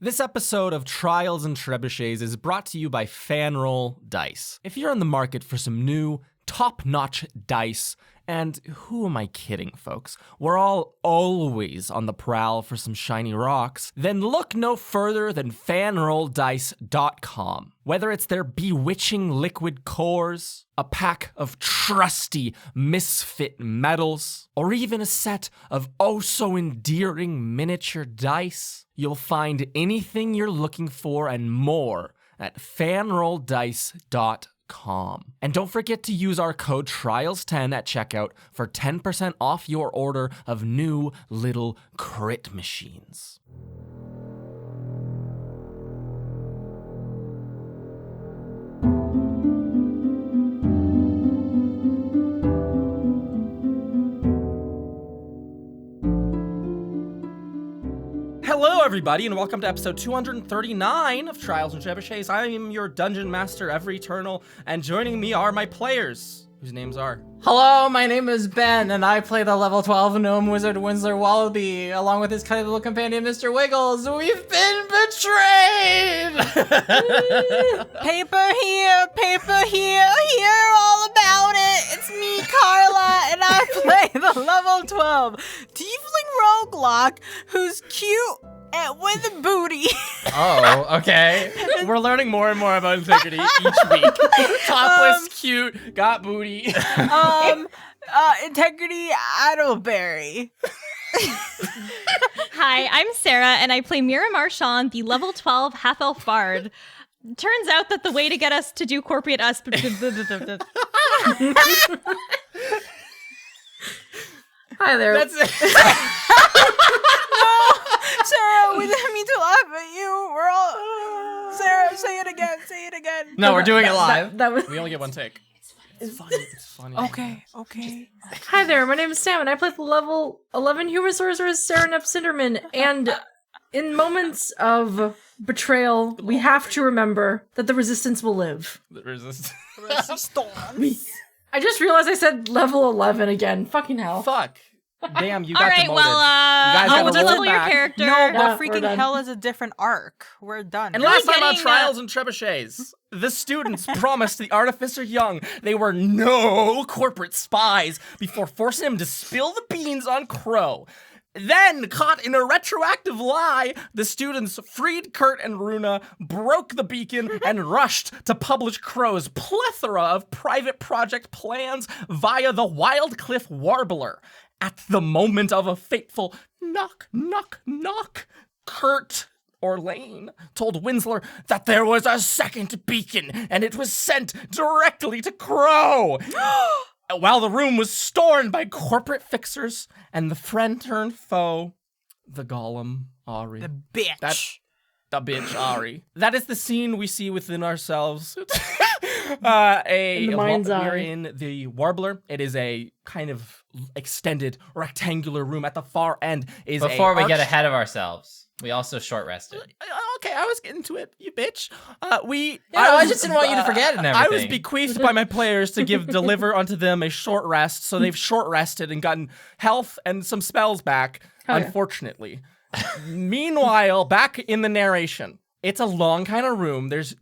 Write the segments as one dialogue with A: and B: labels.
A: This episode of Trials and Trebuchets is brought to you by Fanroll Dice. If you're in the market for some new, top-notch dice, and who am I kidding, folks? We're all always on the prowl for some shiny rocks, then look no further than fanrolldice.com. Whether it's their bewitching liquid cores, a pack of trusty misfit metals, or even a set of oh-so-endearing miniature dice, you'll find anything you're looking for and more at fanrolldice.com. And don't forget to use our code TRIALS10 at checkout for 10% off your order of new little crit machines. Hello, everybody, and welcome to episode 239 of Trials and Trebuchets. I am your Dungeon Master, Ever Eternal, and joining me are my players, whose names are...
B: Hello, my name is Ben, and I play the level 12 gnome wizard Winsler Wallaby, along with his cuddly little companion, Mr. Wiggles. We've been betrayed!
C: Paper here, hear all about it. It's me, Carla, and I play the level 12 tiefling roguelike who's cute and with a booty.
B: Oh, okay.
A: We're learning more and more about integrity each week. Topless, cute, got booty.
C: Integrity Adelberry.
D: Hi, I'm Sarah, and I play Mira Marchand, the level 12 half-elf bard. Turns out that the way to get us to do corporate us...
B: Hi there.
A: That's it.
C: Sarah, we didn't mean to laugh at you. We're all... Sarah, say it again.
B: No, we're doing it live.
E: That was
A: We only get one take. It's funny.
C: Okay.
E: Hi there, my name is Sam, and I play the level 11 human sorceress Serenep Cinderman, and in moments of betrayal, we have to remember that the resistance will live.
A: The resist.
E: I just realized I said level 11 again. Fucking hell.
A: Fuck. Damn, you got
D: All right,
A: demoted.
D: well,
A: you guys gotta
D: let's
A: roll
D: level
A: it
D: your
A: back.
D: character.
C: No,
E: Yeah,
C: but
E: we're
C: freaking
E: done.
C: hell is a different arc. We're done.
A: And
D: Really
A: last time on
D: getting,
A: Trials and Trebuchets, the students promised the Artificer Young they were no corporate spies before forcing him to spill the beans on Crowe. Then, caught in a retroactive lie, the students freed Kurt and Runa, broke the beacon, and rushed to publish Crowe's plethora of private project plans via the Wildcliff Warbler. At the moment of a fateful knock, knock, knock, Kurt or Lane told Winsler that there was a second beacon, and it was sent directly to Crowe. While the room was stormed by corporate fixers and the friend-turned-foe, the golem, Ari.
C: The bitch.
A: The bitch, Ari. That is the scene we see within ourselves.
E: In the mind's
A: We're
E: eye.
A: in the Warbler. It is a kind of extended rectangular room. At the far end is
B: Before we get
A: arch-
B: ahead of ourselves, we also short rested.
A: Okay, I was getting to it, you bitch.
B: I just didn't want you to forget and
A: I was
B: everything.
A: bequeathed by my players to deliver unto them a short rest, so they've short rested and gotten health and some spells back,
E: Oh, yeah.
A: unfortunately. Meanwhile, back in the narration, it's a long kind of room. There's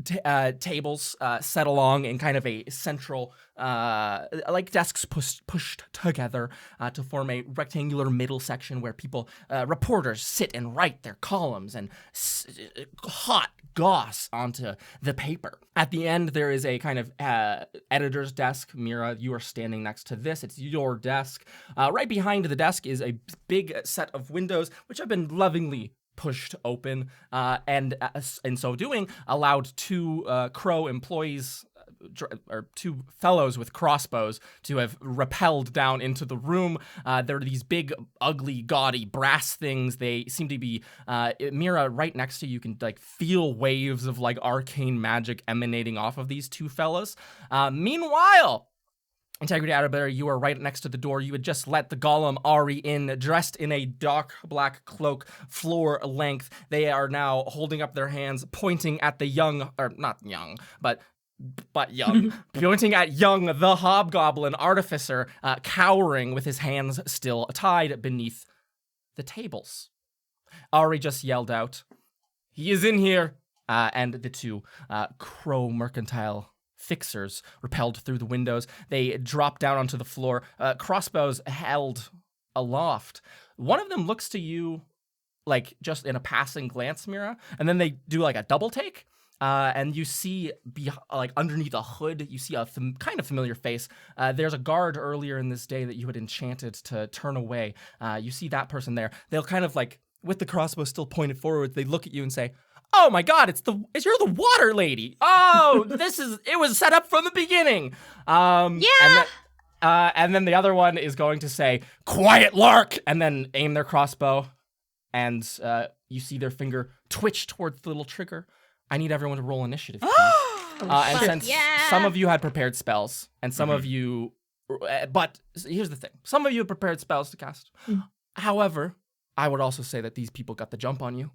A: tables set along in kind of a central, like desks pushed together to form a rectangular middle section where people, reporters, sit and write their columns and hot goss onto the paper. At the end, there is a kind of editor's desk. Mira, you are standing next to this. It's your desk. Right behind the desk is a big set of windows, which have been lovingly pushed open, and in so doing, allowed two Crowe employees, or two fellows with crossbows, to have rappelled down into the room. There are these big, ugly, gaudy brass things. They seem to be, Mira, right next to you can like feel waves of like arcane magic emanating off of these two fellas. Meanwhile, Integrity Atterbury, you are right next to the door. You had just let the golem Ari in, dressed in a dark black cloak, floor length. They are now holding up their hands, pointing at the young, or not young, but young, pointing at young, the hobgoblin artificer, cowering with his hands still tied beneath the tables. Ari just yelled out, He is in here. And the two Crowe Mercantile fixers repelled through the windows. They drop down onto the floor, crossbows held aloft. One of them looks to you like just in a passing glance, Mira, and then they do like a double take. And you see, like underneath a hood, you see a kind of familiar face. There's a guard earlier in this day that you had enchanted to turn away. You see that person there. They'll kind of like, with the crossbow still pointed forward, they look at you and say, "Oh my God, you're the water lady. Oh, it was set up from the beginning."
D: Yeah.
A: And then the other one is going to say, "Quiet, Lark," and then aim their crossbow. And you see their finger twitch towards the little trigger. I need everyone to roll initiative, please. And since some of you had prepared spells, and some of you, but here's the thing: some of you had prepared spells to cast. However, I would also say that these people got the jump on you,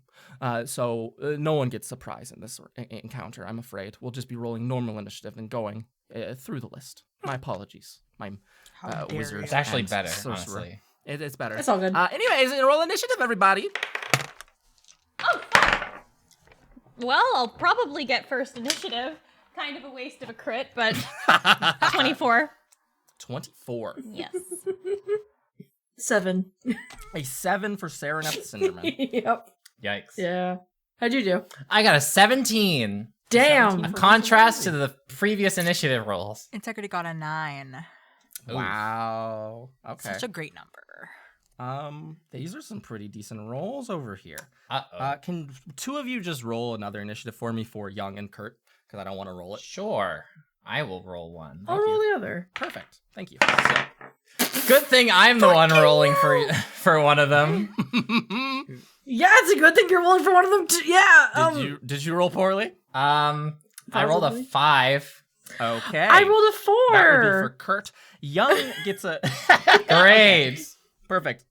A: so no one gets surprised in this encounter. I'm afraid we'll just be rolling normal initiative and going through the list. My apologies, my wizard.
B: It's actually
A: and
B: better,
A: sorcerer.
B: honestly.
A: It's better.
E: It's all good.
A: Anyways, roll initiative, everybody.
D: Well, I'll probably get first initiative. Kind of a waste of a crit, but 24.
A: 24.
D: Yes.
E: 7.
A: A 7 for Serenep Cinderman.
E: Yep.
B: Yikes.
E: Yeah. How'd you do?
B: I got a 17.
E: Damn.
B: A contrast to the previous initiative rolls.
C: Integrity got a 9.
A: Wow. Okay.
C: Such a great number.
A: These are some pretty decent rolls over here.
B: Uh-oh.
A: Can two of you just roll another initiative for me for Young and Kurt? Because I don't want to roll it.
B: Sure. I will roll one.
E: I'll roll the other.
A: Perfect. Thank you.
B: Good thing I'm the one rolling for one of them.
E: Yeah, it's a good thing you're rolling for one of them too. Yeah.
A: Did you roll poorly?
B: I rolled a
E: Possibly.
B: 5.
A: Okay.
E: I rolled a 4.
A: That would be for Kurt. Young gets a
B: Great.
A: Perfect.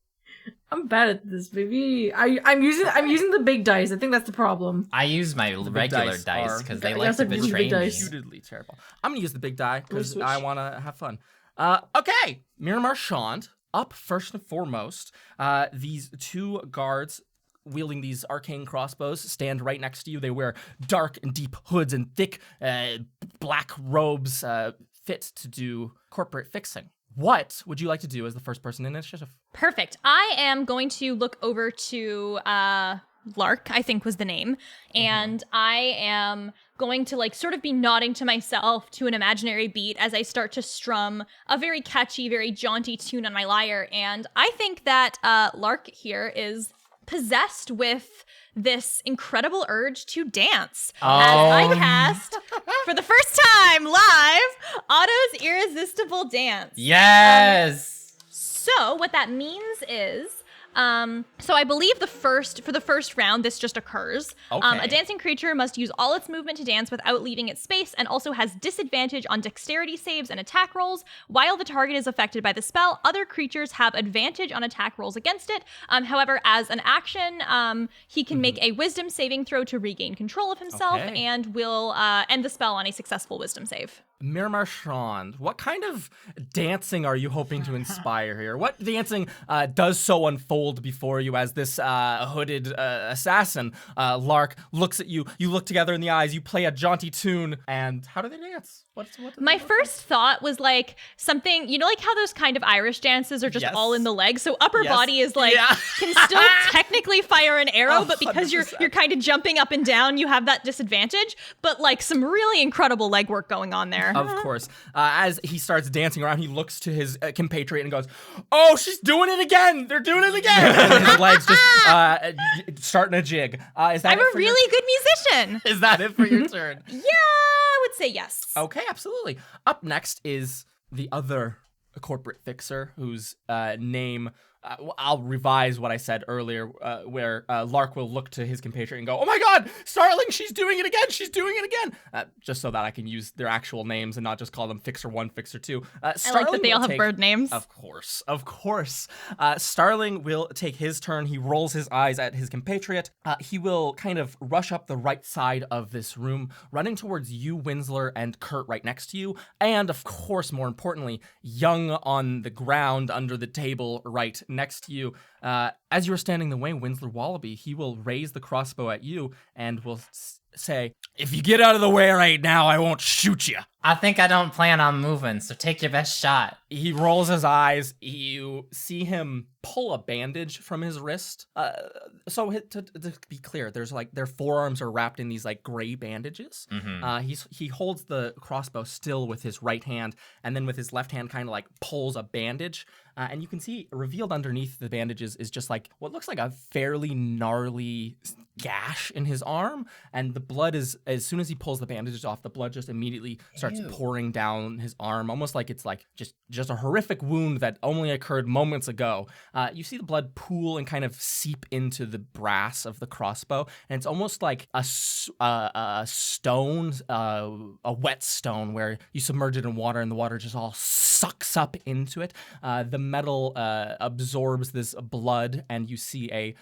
E: I'm bad at this, baby. I'm using the big dice. I think that's the problem.
B: I use my
A: big
B: regular
A: dice
B: dice
A: are-
B: because they
E: I
B: like
E: guess
B: to
E: I'm using
B: betray
E: big
B: me.
E: dice.
A: Reputedly terrible. I'm gonna use the big die because
E: switch?
A: I want to have fun. Okay, Mira Marchand up first and foremost. These two guards wielding these arcane crossbows stand right next to you. They wear dark and deep hoods and thick black robes fit to do corporate fixing. What would you like to do as the first person in initiative?
D: Perfect. I am going to look over to Lark, I think was the name, and I am going to like sort of be nodding to myself to an imaginary beat as I start to strum a very catchy, very jaunty tune on my lyre. And I think that Lark here is possessed with this incredible urge to dance as I cast for the first time live Otto's Irresistible Dance.
B: Yes.
D: So what that means is, so I believe for the first round, this just occurs.
A: Okay.
D: A dancing creature must use all its movement to dance without leaving its space and also has disadvantage on dexterity saves and attack rolls. While the target is affected by the spell, other creatures have advantage on attack rolls against it. However, as an action, he can make a wisdom saving throw to regain control of himself and will end the spell on a successful wisdom save.
A: Mira Marchand, what kind of dancing are you hoping to inspire here? What dancing does so unfold before you as this hooded assassin, Lark, looks at you? You look together in the eyes, you play a jaunty tune, and how do they dance?
D: My first thought was like something, you know, like how those kind of Irish dances are just
A: Yes.
D: all in the legs. So upper
A: Yes.
D: body is like
A: Yeah.
D: can still technically fire an arrow, but because you're
A: 100%.
D: kind of jumping up and down, you have that disadvantage. But like some really incredible leg work going on there.
A: Of course. As he starts dancing around, he looks to his compatriot and goes, "Oh, she's doing it again! They're doing it again!" And then his legs just starting a jig. Is that
D: I'm
A: it
D: a
A: for your-
D: really good musician.
A: Is that it for your turn?
D: Yeah, I would say yes.
A: Okay, absolutely. Up next is the other corporate fixer whose name, I'll revise what I said earlier, where Lark will look to his compatriot and go, "Oh my God, Starling, she's doing it again, she's doing it again." Just so that I can use their actual names and not just call them Fixer 1, Fixer 2.
D: I like that they all have bird names.
A: Of course. Starling will take his turn. He rolls his eyes at his compatriot. He will kind of rush up the right side of this room, running towards you, Winsler, and Kurt right next to you. And of course, more importantly, Young on the ground under the table right next to you. As you're standing in the way, Winsler Wallaby, he will raise the crossbow at you and will say, "If you get out of the way right now, I won't shoot you."
B: I think I don't plan on moving, so take your best shot.
A: He rolls his eyes. You see him pull a bandage from his wrist. So to be clear, their forearms are wrapped in these like gray bandages. He holds the crossbow still with his right hand, and then with his left hand kind of like pulls a bandage. And you can see revealed underneath the bandages is just like what looks like a fairly gnarly gash in his arm. And the blood is, as soon as he pulls the bandages off, the blood just immediately starts pouring down his arm, almost like it's like just a horrific wound that only occurred moments ago. You see the blood pool and kind of seep into the brass of the crossbow. And it's almost like a stone, a wet stone where you submerge it in water and the water just all sucks up into it. The metal absorbs this blood, and you see a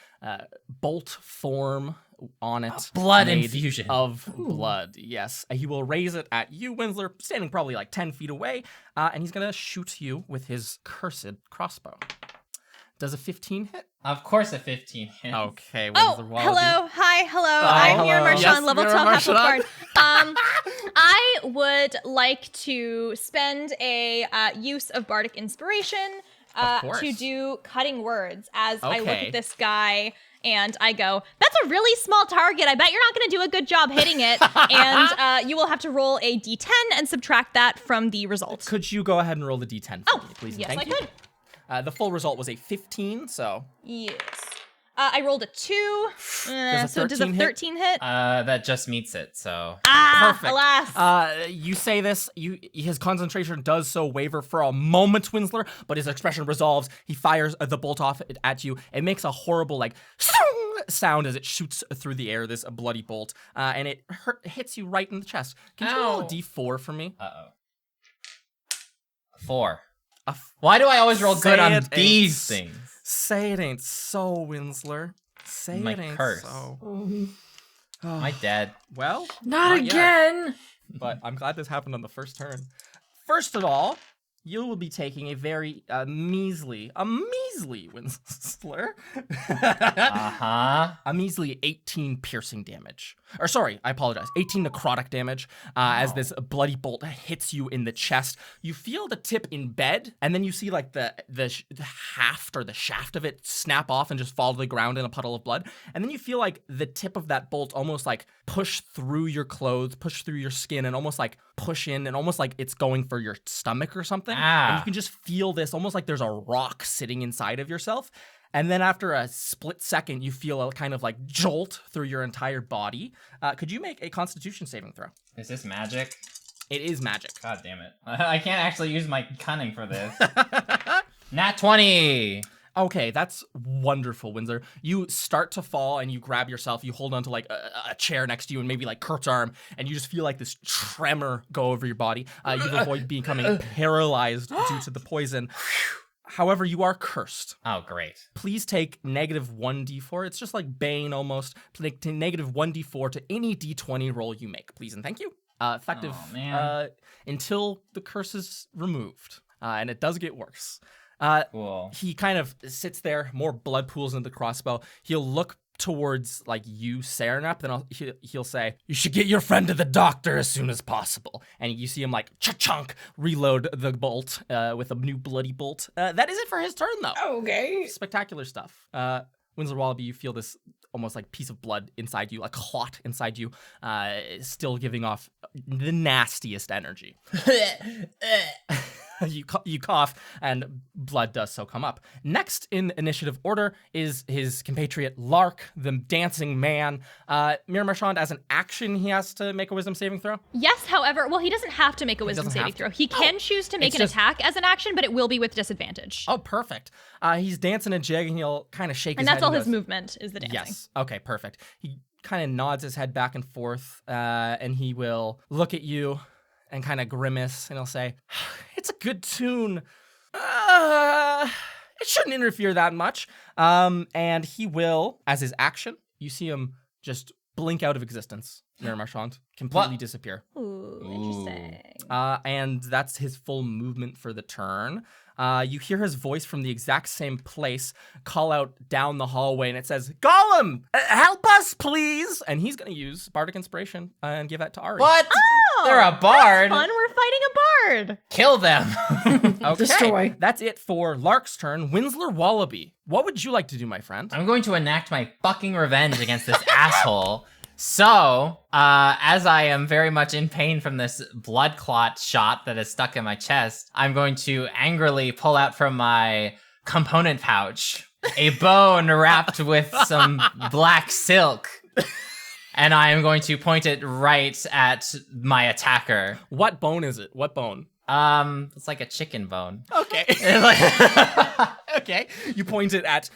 A: bolt form on it.
B: Blood
A: made
B: infusion.
A: Of blood, yes. He will raise it at you, Winsler, standing probably like 10 feet away, and he's going to shoot you with his cursed crossbow. Does a 15 hit?
B: Of course a 15 hits.
A: Okay,
D: Oh,
A: Winsler Wallaby.
D: hello. Hi, hello.
A: Hi,
D: I'm Mira
A: hello.
D: Marchand,
A: Yes,
D: level
A: Mira
D: 12 half
A: Marchand.
D: bard. I would like to spend a use of bardic inspiration
A: course.
D: to do cutting words as I look
A: Okay.
D: at this guy and I go, "That's a really small target. I bet you're not going to do a good job hitting it." And you will have to roll a d10 and subtract that from the result.
A: Could you go ahead and roll the d10 for me, please?
D: Yes,
A: Thank
D: I
A: you.
D: could.
A: The full result was a 15, so
D: Yes. I rolled a 2. So does a
A: 13 hit?
D: 13 hit?
B: That just meets it, so.
A: perfect.
D: Alas.
A: You say this, his concentration does so waver for a moment, Winsler, but his expression resolves. He fires the bolt off at you. It makes a horrible, like, sound as it shoots through the air, this bloody bolt, and it hits you right in the chest. Can you roll a
B: Ow.
A: d4 for me?
B: 4. Why do I always roll good on
A: Say it
B: these
A: ain't-
B: things?
A: Say it ain't so, Winsler. Say
B: My
A: it ain't
B: curse.
A: so.
B: My dad.
A: Well,
E: Not
A: yet,
E: again.
A: but I'm glad this happened on the first turn. First of all, you will be taking a very measly Winsler. A measly 18 piercing damage. Or sorry, I apologize. 18 necrotic damage as this bloody bolt hits you in the chest. You feel the tip embed, and then you see like the haft or the shaft of it snap off and just fall to the ground in a puddle of blood. And then you feel like the tip of that bolt almost like push through your clothes, push through your skin, and almost like push in, and almost like it's going for your stomach or something. And you can just feel this almost like there's a rock sitting inside of yourself. And then after a split second, you feel a kind of like jolt through your entire body. Could you make a Constitution saving throw?
B: Is this magic?
A: It is magic.
B: God damn it. I can't actually use my cunning for this. Nat 20!
A: Okay, that's wonderful, Winsor. You start to fall and you grab yourself. You hold onto like a chair next to you and maybe like Kurt's arm, and you just feel like this tremor go over your body. You avoid becoming paralyzed due to the poison. However, you are cursed.
B: Oh, great.
A: Please take -1d4. It's just like Bane almost. Take -1d4 to any d20 roll you make, please and thank you. Effective
B: Oh, man.
A: until the curse is removed, and it does get worse.
B: Cool.
A: He kind of sits there, more blood pools into the crossbow. He'll look towards like you, Serenap, then he'll say, "You should get your friend to the doctor as soon as possible." And you see him like chunk reload the bolt with a new bloody bolt. That is it for his turn though.
E: Okay.
A: Spectacular stuff. Winsor Wallaby, you feel this almost like piece of blood inside you, a clot inside you, still giving off the nastiest energy. You cough, and blood does so come up. Next in initiative order is his compatriot Lark, the dancing man. Mira Marchand, as an action, he has to make a wisdom saving throw.
D: Yes, however, well, he doesn't have to make a wisdom
A: doesn't
D: saving
A: have to?
D: throw. He can choose to make
A: It's
D: an
A: just-
D: attack as an action, but it will be with disadvantage.
A: Oh, perfect. He's dancing a jig, and he'll kind of shake
D: and
A: his head.
D: that's all his
A: goes,
D: movement is the dancing.
A: Yes. Okay, perfect. He kind of nods his head back and forth, and he will look at you and kind of grimace, and he'll say, "It's a good tune. It shouldn't interfere that much." And he will, as his action, you see him just blink out of existence, Mira Marchand, completely
B: What?
A: disappear.
D: Ooh, interesting.
A: And that's his full movement for the turn. You hear his voice from the exact same place call out down the hallway, and it says, "Golem, help us, please!" And he's going to use Bardic Inspiration and give that to Ari.
B: What?
D: Oh,
B: They're a bard.
D: Fun, we're fighting a bard.
B: Kill them.
A: Okay,
E: Destroy.
A: that's it for Lark's turn. Winsler Wallaby, what would you like to do, my friend?
B: I'm going to enact my fucking revenge against this asshole. So, as I am very much in pain from this blood clot shot that is stuck in my chest, I'm going to angrily pull out from my component pouch a bone wrapped with some black silk. And I am going to point it right at my attacker.
A: What bone is it? What bone?
B: It's like a chicken bone.
A: Okay. Okay. You point it at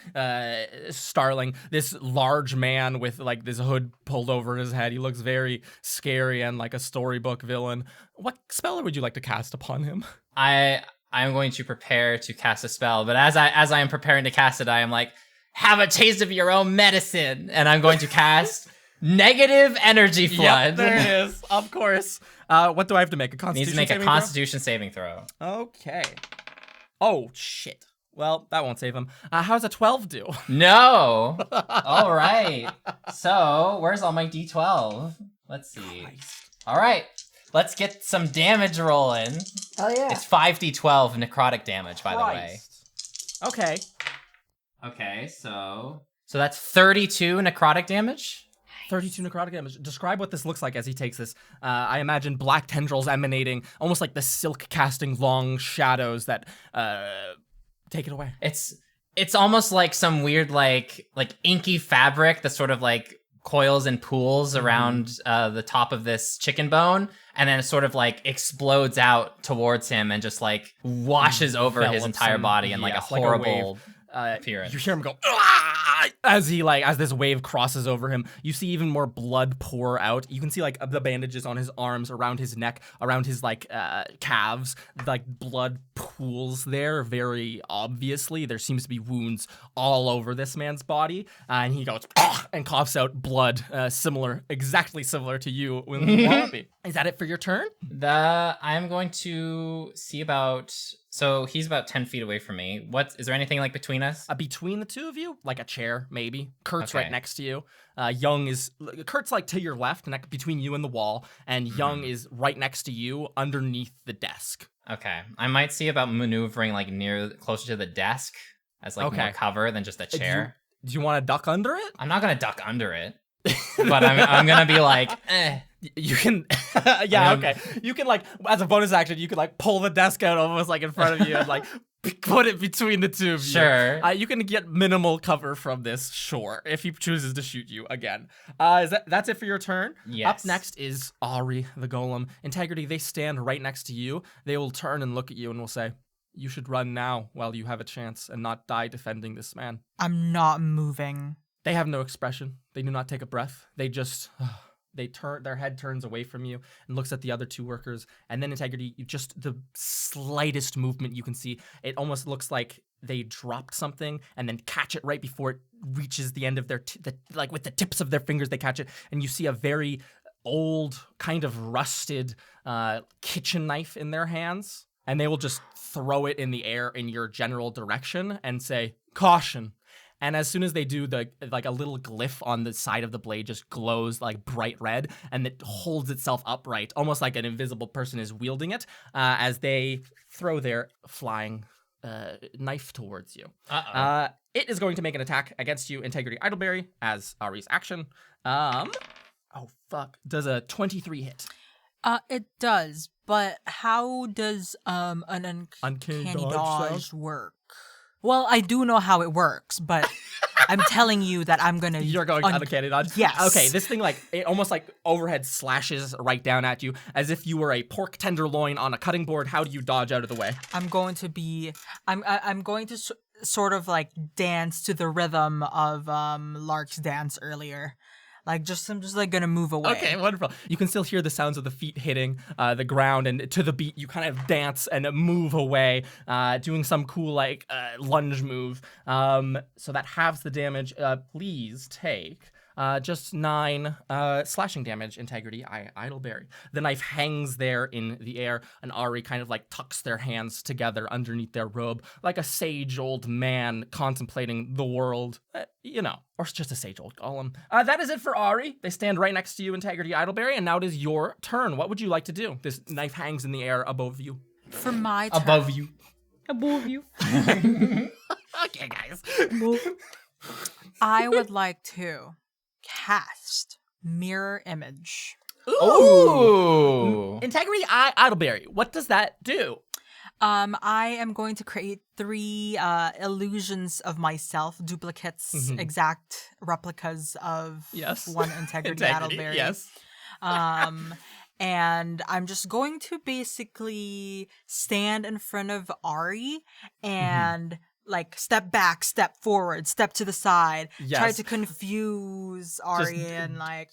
A: Starling, this large man with like this hood pulled over his head. He looks very scary and like a storybook villain. What spell would you like to cast upon him?
B: I'm going to prepare to cast a spell, but as I am preparing to cast it, I am like, have a taste of your own medicine, and I'm going to cast Negative Energy Flood.
A: Yep, there it is. Of course. What do I have to make? A
B: Needs
A: Constitution
B: to make a
A: saving throw?
B: Constitution saving throw.
A: Okay. Oh, shit. Well, that won't save him. How's a 12 do?
B: No. All right. So where's all my D12? Let's see.
A: Christ.
B: All right. Let's get some damage rolling.
E: Hell yeah.
B: It's 5d12 necrotic damage, by the way.
A: Okay.
B: Okay, so that's 32 necrotic damage.
A: 32 necrotic damage. Describe what this looks like as he takes this. I imagine black tendrils emanating, almost like the silk casting long shadows that take it away.
B: It's almost like some weird like inky fabric that sort of like coils and pools around the top of this chicken bone, and then it sort of like explodes out towards him and just like washes over his
A: Envelops
B: entire
A: him.
B: body in like a
A: Yes, like a
B: horrible
A: wave.
B: appearance.
A: You hear him go "Ah!" as this wave crosses over him. You see even more blood pour out. You can see like the bandages on his arms, around his neck, around his like calves. Like blood pools there very obviously. There seems to be wounds all over this man's body, and he goes "Ah!" and coughs out blood, exactly similar to you, Wallaby. Is that it for your turn?
B: I'm going to see about. So he's about 10 feet away from me. Is there anything like between us?
A: Between the two of you, like a chair, maybe. Kurt's
B: Okay.
A: right next to you. Kurt's like to your left, between you and the wall, and Young is right next to you, underneath the desk.
B: Okay, I might see about maneuvering like closer to the desk as like more cover than just a chair.
A: Do you want to duck under it?
B: I'm not gonna duck under it, but I'm gonna be like, eh.
A: You can, okay. You can like, as a bonus action, you can like pull the desk out almost like in front of you and like put it between the two of you.
B: Sure.
A: You can get minimal cover from this, sure, if he chooses to shoot you again. That's it for your turn?
B: Yes.
A: Up next is Ari, the golem. Integrity, they stand right next to you. They will turn and look at you and will say, "You should run now while you have a chance and not die defending this man."
C: I'm not moving.
A: They have no expression. They do not take a breath. They just... their head turns away from you and looks at the other two workers, and then Integrity, just the slightest movement you can see, it almost looks like they dropped something and then catch it right before it reaches the end of their like with the tips of their fingers they catch it, and you see a very old kind of rusted kitchen knife in their hands, and they will just throw it in the air in your general direction and say, "Caution." And as soon as they do, a little glyph on the side of the blade just glows like bright red, and it holds itself upright, almost like an invisible person is wielding it, as they throw their flying knife towards you. It is going to make an attack against you, Integrity Idleberry, as Ari's action. Oh fuck! Does a 23 hit?
C: It does, but how does an uncanny dodge work? Well, I do know how it works, but I'm telling you that I'm gonna.
A: You're going uncanny dodge?
C: Yes.
A: Okay, this thing it almost like overhead slashes right down at you as if you were a pork tenderloin on a cutting board. How do you dodge out of the way?
C: I'm going to sort of like dance to the rhythm of Lark's dance earlier. I'm just like gonna move away.
A: Okay, wonderful. You can still hear the sounds of the feet hitting the ground, and to the beat, you kind of dance and move away, doing some cool lunge move. So that halves the damage. Please take just 9 slashing damage, integrity, Idleberry. The knife hangs there in the air, and Ari kind of like tucks their hands together underneath their robe, like a sage old man contemplating the world, or just a sage old golem. That is it for Ari. They stand right next to you, integrity, Idleberry, and now it is your turn. What would you like to do? This knife hangs in the air above you.
C: For my turn.
B: Above you.
D: Above you.
A: Okay, guys.
C: I would like to cast Mirror Image.
B: Ooh.
A: Integrity, Idleberry. What does that do?
C: I am going to create 3 illusions of myself, duplicates, exact replicas of one integrity, Idleberry.
A: Yes.
C: And I'm just going to basically stand in front of Ari and like step back, step forward, step to the side, try to confuse Ari and like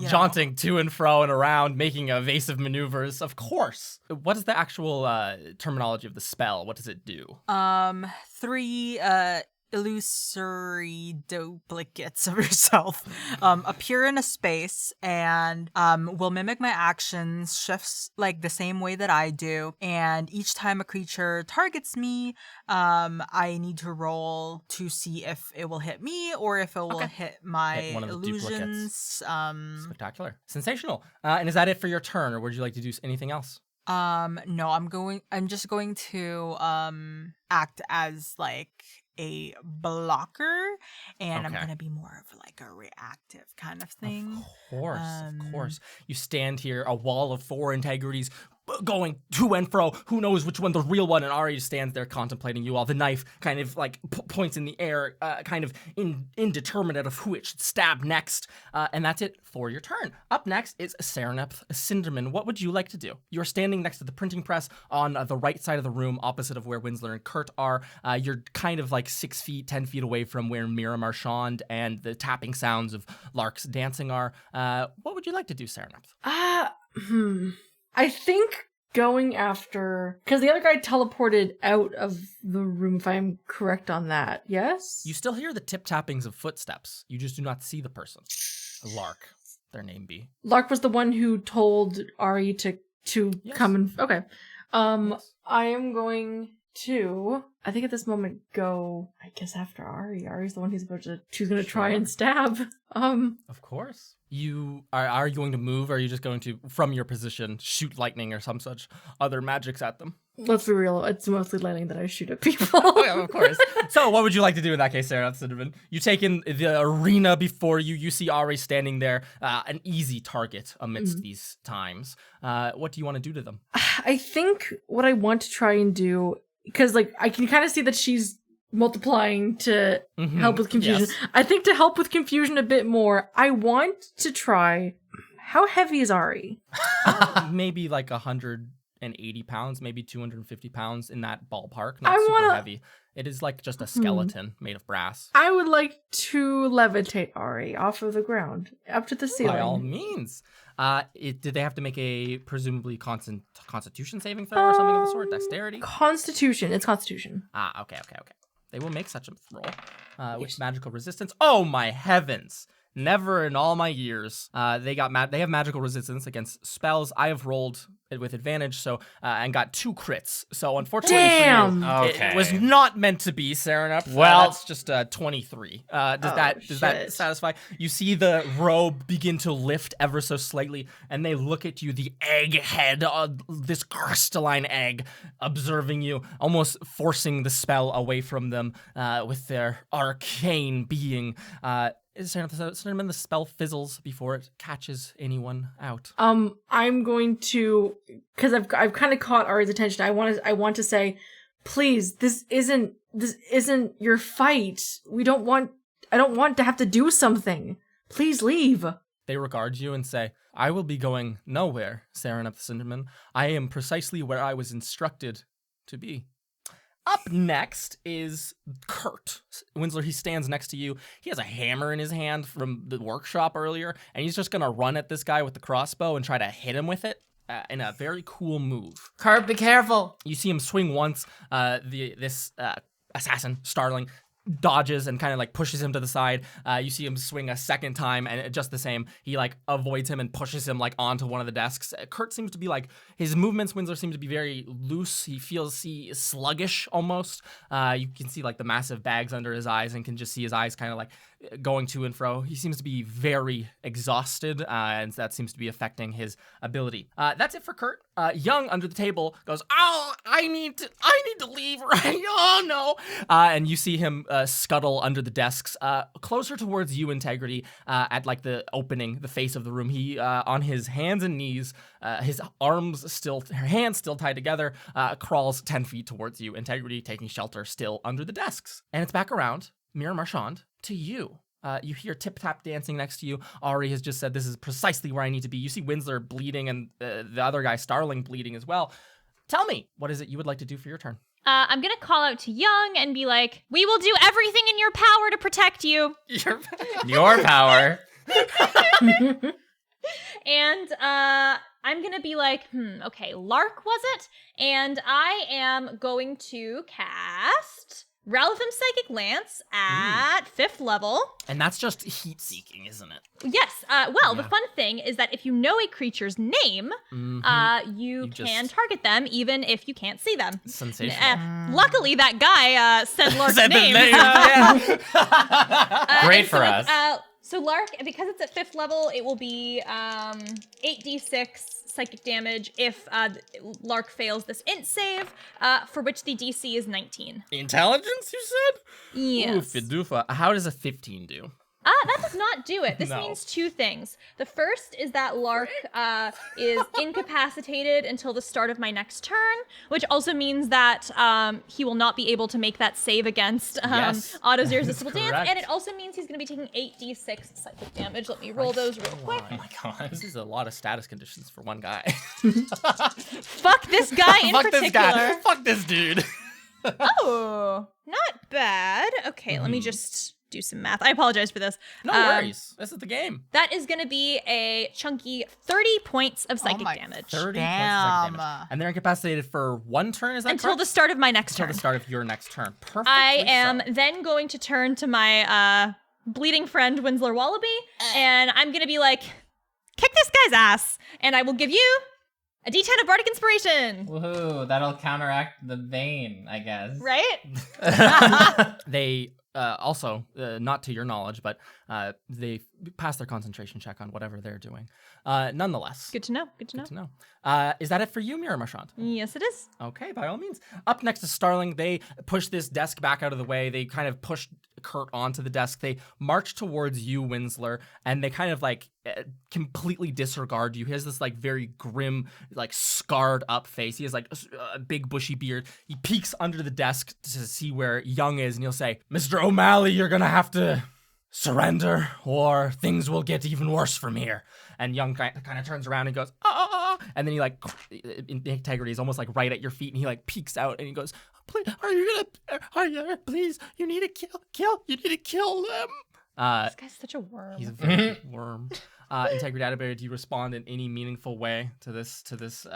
A: jaunting to and fro and around, making evasive maneuvers. Of course. What is the actual terminology of the spell? What does it do?
C: 3 illusory duplicates of yourself appear in a space and will mimic my actions, shifts like the same way that I do, and each time a creature targets me, I need to roll to see if it will hit me or if it will hit my
A: Hit one of the
C: illusions.
A: Spectacular. Sensational. And is that it for your turn, or would you like to do anything else?
C: No, I'm just going to act as like a blocker, and I'm gonna be more of like a reactive kind of thing.
A: Of course. You stand here, a wall of 4 integrities going to and fro. Who knows which one the real one? And Ari stands there contemplating you all. The knife kind of like points in the air, kind of indeterminate of who it should stab next. And that's it for your turn. Up next is Serenepth Cinderman. What would you like to do? You're standing next to the printing press on the right side of the room, opposite of where Winsler and Kurt are. You're kind of like 6 feet, 10 feet away from where Mira Marchand and the tapping sounds of Lark's dancing are. What would you like to do, Serenepth?
E: I think going after, because the other guy teleported out of the room, if I'm correct on that. Yes?
A: You still hear the tip-tappings of footsteps. You just do not see the person. Lark, their name be.
E: Lark was the one who told Ari to come and... Okay.
A: Yes.
E: I am going to, I think at this moment, go, I guess, after Ari. Ari's the one who's going to try and stab.
A: Of course. You are you going to move, or are you just going to, from your position, shoot lightning or some such other magics at them?
E: Let's be real, it's mostly lightning that I shoot at people.
A: Yeah, of course. So what would you like to do in that case, Sarah Cinnamon? You take in the arena before you. You see Ari standing there, an easy target amidst these times. What do you want to do to them?
E: I think what I want to try and do, because like I can kind of see that she's multiplying to help with confusion.
A: Yes.
E: I think to help with confusion a bit more, I want to try. How heavy is Ari?
A: Maybe like 180 pounds, maybe 250 pounds, in that ballpark. Not super heavy. It is like just a skeleton made of brass.
E: I would like to levitate Ari off of the ground up to the ceiling.
A: By all means. Did they have to make a presumably constitution saving throw or something of the sort? Dexterity?
E: Constitution. It's Constitution.
A: Okay. They will make such a roll with magical resistance. Oh my heavens! Never in all my years. They have magical resistance against spells. I have rolled it with advantage, so and got 2 crits. So unfortunately,
E: damn,
A: for you, it was not meant to be, Serenep.
B: Well,
A: that's just 23. Does that satisfy? You see the robe begin to lift ever so slightly, and they look at you, the egg head, this crystalline egg, observing you, almost forcing the spell away from them with their arcane being. Cinnamon, the spell fizzles before it catches anyone out.
E: I'm going to, because I've kind of caught Ari's attention. I want to say, please, this isn't your fight. I don't want to have to do something. Please leave.
A: They regard you and say, I will be going nowhere, Serenep Cinnamon. I am precisely where I was instructed to be. Up next is Kurt. Winsler, he stands next to you. He has a hammer in his hand from the workshop earlier, and he's just going to run at this guy with the crossbow and try to hit him with it in a very cool move.
B: Kurt, be careful.
A: You see him swing once. This assassin, Starling, dodges and kind of like pushes him to the side. You see him swing a second time, and just the same, he like avoids him and pushes him like onto one of the desks. Kurt seems to be like, his movements, Winslow, seem to be very loose. He feels sluggish almost. You can see like the massive bags under his eyes, and can just see his eyes kind of like going to and fro. He seems to be very exhausted, and that seems to be affecting his ability. That's it for Kurt. Young under the table goes, "Oh, I need to leave right. Oh no!" And you see him scuttle under the desks, closer towards you, Integrity, at like the opening, the face of the room. He on his hands and knees, his hands still tied together, crawls 10 feet towards you, Integrity, taking shelter still under the desks. And it's back around, Mira Marchand, to you. You hear tip-tap dancing next to you. Ari has just said, "This is precisely where I need to be." You see Winsler bleeding, and the other guy, Starling, bleeding as well. Tell me, what is it you would like to do for your turn?
D: I'm gonna call out to Young and be like, "We will do everything in your power to protect you."
B: Your power.
D: And I'm gonna be like, okay, Lark was it? And I am going to cast Relevant Psychic Lance at 5th level.
A: And that's just heat-seeking, isn't it?
D: Yes. The fun thing is that if you know a creature's name, you can target them even if you can't see them.
A: Sensational.
D: Luckily, that guy said Lark's
A: Said the
D: name.
B: Great for us.
D: So Lark, because it's at 5th level, it will be 8d6 psychic damage if Lark fails this int save, for which the DC is 19.
A: Intelligence, you said?
D: Yes.
A: Ooh, Fidufa. How does a 15 do?
D: That does not do it. This means two things. The first is that Lark is incapacitated until the start of my next turn, which also means that he will not be able to make that save against Otto's Irresistible Dance, and it also means he's going to be taking 8d6 psychic damage. Let me roll those real quick.
B: Oh my god.
A: This is a lot of status conditions for one guy.
D: Fuck this guy in
A: Fuck
D: particular.
A: this guy. Fuck this dude.
D: Oh, not bad. Okay, let me just do some math. I apologize for this.
A: No worries. This is the game.
D: That is going to be a chunky 30 points of psychic damage.
A: 30 points of psychic damage. And they're incapacitated for one turn, is that
D: Until
A: correct?
D: the start of my next turn.
A: Until the start of your next turn. Perfect.
D: I am then going to turn to my bleeding friend, Winsler Wallaby, and I'm going to be like, kick this guy's ass, and I will give you a D10 of Bardic Inspiration.
B: Woohoo, that'll counteract the Bane, I guess.
D: Right?
A: They also, not to your knowledge, but they pass their concentration check on whatever they're doing. Nonetheless.
D: Good to know. Good to know.
A: Is that it for you, Mira Marchand?
D: Yes, it is.
A: Okay, by all means. Up next is Starling. They push this desk back out of the way. They kind of push Kurt onto the desk. They march towards you, Winsler, and they kind of like completely disregard you. He has this like very grim, like scarred up face. He has like a big bushy beard. He peeks under the desk to see where Young is, and he'll say, "Mr. O'Malley, you're gonna have to surrender or things will get even worse from here." And Young kind of turns around and goes, "Ah!" And then he like, Integrity is almost like right at your feet, and he like peeks out and he goes, "Please, please, you need to you need to kill them."
D: This guy's such a worm.
A: He's a very big worm. Integrity Database, do you respond in any meaningful way to this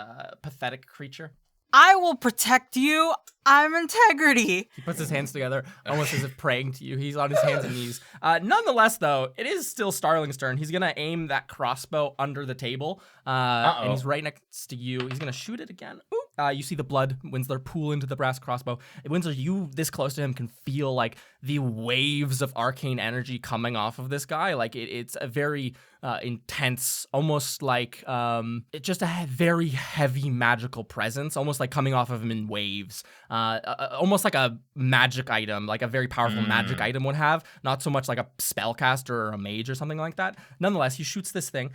A: pathetic creature?
C: I will protect you. I'm Integrity.
A: He puts his hands together, almost as if praying to you. He's on his hands and knees. Nonetheless, though, it is still Starling's turn. He's going to aim that crossbow under the table, and he's right next to you. He's going to shoot it again. Ooh. You see the blood, Winsler, pool into the brass crossbow. Winsler, you this close to him can feel like the waves of arcane energy coming off of this guy. Like it's a very intense, almost like it's just a very heavy magical presence, almost like coming off of him in waves. Almost like a magic item, like a very powerful magic item would have. Not so much like a spellcaster or a mage or something like that. Nonetheless, he shoots this thing.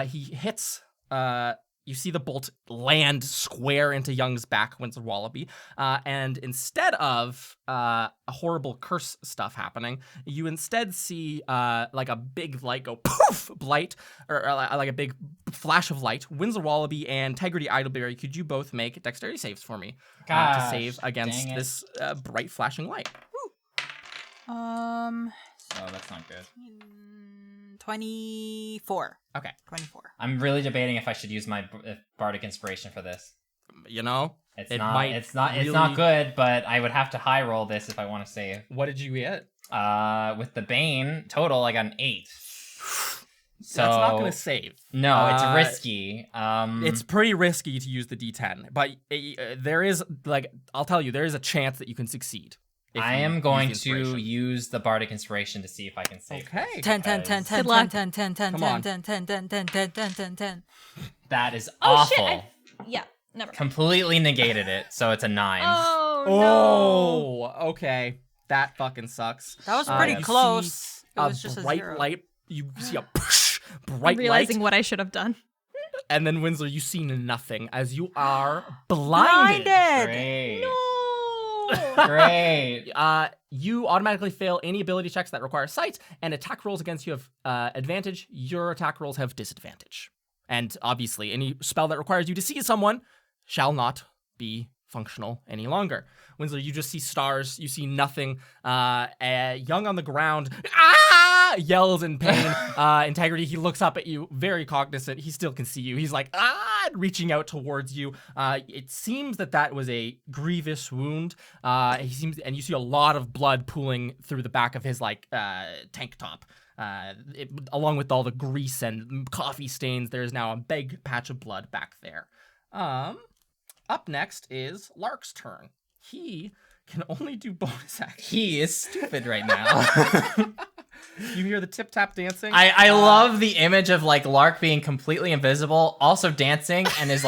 A: He hits. You see the bolt land square into Young's back, Winsler Wallaby, and instead of horrible curse stuff happening, you instead see like a big light go poof, light, or like a big flash of light. Winsler Wallaby and Integrity Idleberry, could you both make dexterity saves for me to save against this bright flashing light?
B: Oh, that's not good.
C: 24.
A: Okay.
C: 24.
B: I'm really debating if I should use my Bardic Inspiration for this.
A: you know,
B: It's
A: it
B: not.
A: might
B: It's not. It's
A: really-
B: not good. But I would have to high roll this if I want to save.
A: What did you get?
B: With the Bane total, I got an 8. So
A: That's not going to save.
B: No, it's risky.
A: It's pretty risky to use the D10, but there is, like, I'll tell you, there is a chance that you can succeed. if
B: I
A: you
B: am
A: use
B: going
A: the
B: to
A: inspiration.
B: use the Bardic Inspiration to see if I can save.
A: Okay.
C: 10, 10, 10, 10,
D: Good luck.
C: 10, 10, 10, 10,
A: Come
C: 10,
A: on.
C: 10, 10, 10, 10, 10, 10, 10, 10.
B: That is
D: Oh,
B: awful.
D: shit. Yeah, never mind.
B: Completely negated it, so it's a 9.
D: Oh,
A: Oh, okay. That fucking sucks.
C: That was
B: Oh,
C: pretty
B: yeah.
A: You
C: close.
A: see
C: It was just a
A: bright
C: 0.
A: light. You see a
D: no.
A: bright
D: Realizing
A: light,
D: what I should have done.
A: and then Winslow, you see nothing as you are blinded.
B: Great.
D: No.
B: Great.
A: You automatically fail any ability checks that require sight, and attack rolls against you have advantage. Your attack rolls have disadvantage. And obviously, any spell that requires you to see someone shall not be functional any longer. Winslow, you just see stars. You see nothing. Young on the ground, yells in pain. Integrity, he looks up at you, very cognizant. He still can see you. He's like, reaching out towards you. It seems that was a grievous wound. And you see a lot of blood pooling through the back of his tank top. Along with all the grease and coffee stains, there is now a big patch of blood back there. Up next is Lark's turn. He can only do bonus actions.
B: He is stupid right now.
A: You hear the tip-tap dancing?
B: I love the image of Lark being completely invisible, also dancing, and is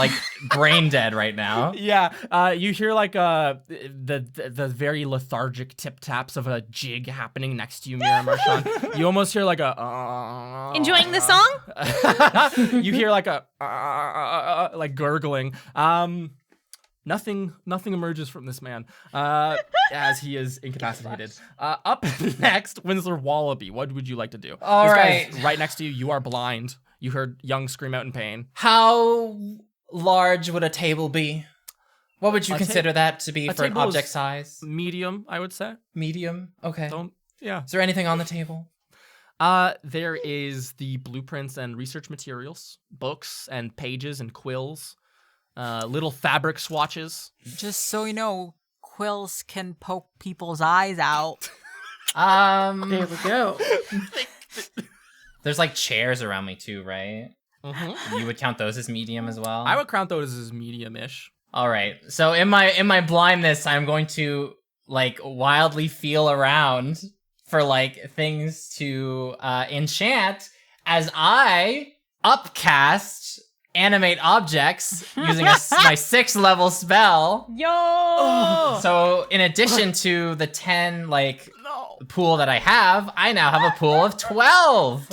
B: brain dead right now.
A: Yeah, you hear the very lethargic tip-taps of a jig happening next to you, Mira Marchand. You almost hear
D: Enjoying the song?
A: You hear a gurgling. Nothing emerges from this man as he is incapacitated. Up next, Winslow Wallaby. What would you like to do?
B: All
A: This
B: right.
A: guy's right next to you. You are blind. You heard Young scream out in pain.
B: How large would a table be? What would you
A: A
B: consider that to be
A: a
B: for an
A: table is-
B: object size?
A: Medium, I would say.
B: Medium? Okay.
A: Yeah.
B: Is there anything on the table?
A: There is the blueprints and research materials, books and pages and quills, little fabric swatches.
C: Just so you know, quills can poke people's eyes out.
E: There we go.
B: There's chairs around me too, right?
A: Mm-hmm.
B: You would count those as medium as well?
A: I would count those as medium-ish.
B: All right. So in my blindness, I'm going to wildly feel around for things to enchant as I upcast animate objects using my 6th level spell.
D: Yo!
B: So in addition to the 10
A: No.
B: pool that I have, I now have a pool of 12.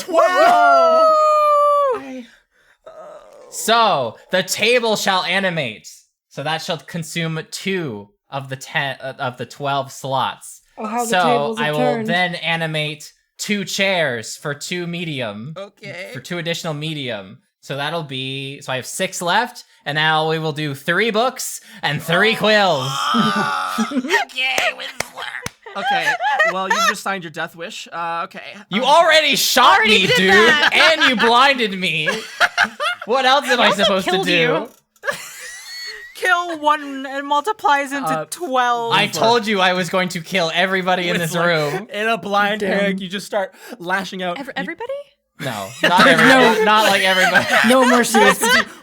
B: So the table shall animate. So that shall consume 2 of the 12 slots.
E: Oh, how the
B: So
E: tables
B: I
E: have
B: will
E: turned.
B: then animate 2 chairs for 2 medium.
A: Okay.
B: For 2 additional medium. So that'll be, so I have 6 left, and now we will do 3 books and 3 quills.
A: Okay, well, you just signed your death wish. Okay.
B: You already shot me,
D: did
B: dude,
D: that.
B: and you blinded me. What else am I supposed to
D: killed
B: do?
D: you.
C: Kill 1 and multiplies into 12.
B: I told you I was going to kill everybody in this room.
A: In a blind panic, you just start lashing out.
D: Everybody?
B: No, not everybody. Not like everybody.
E: No mercy.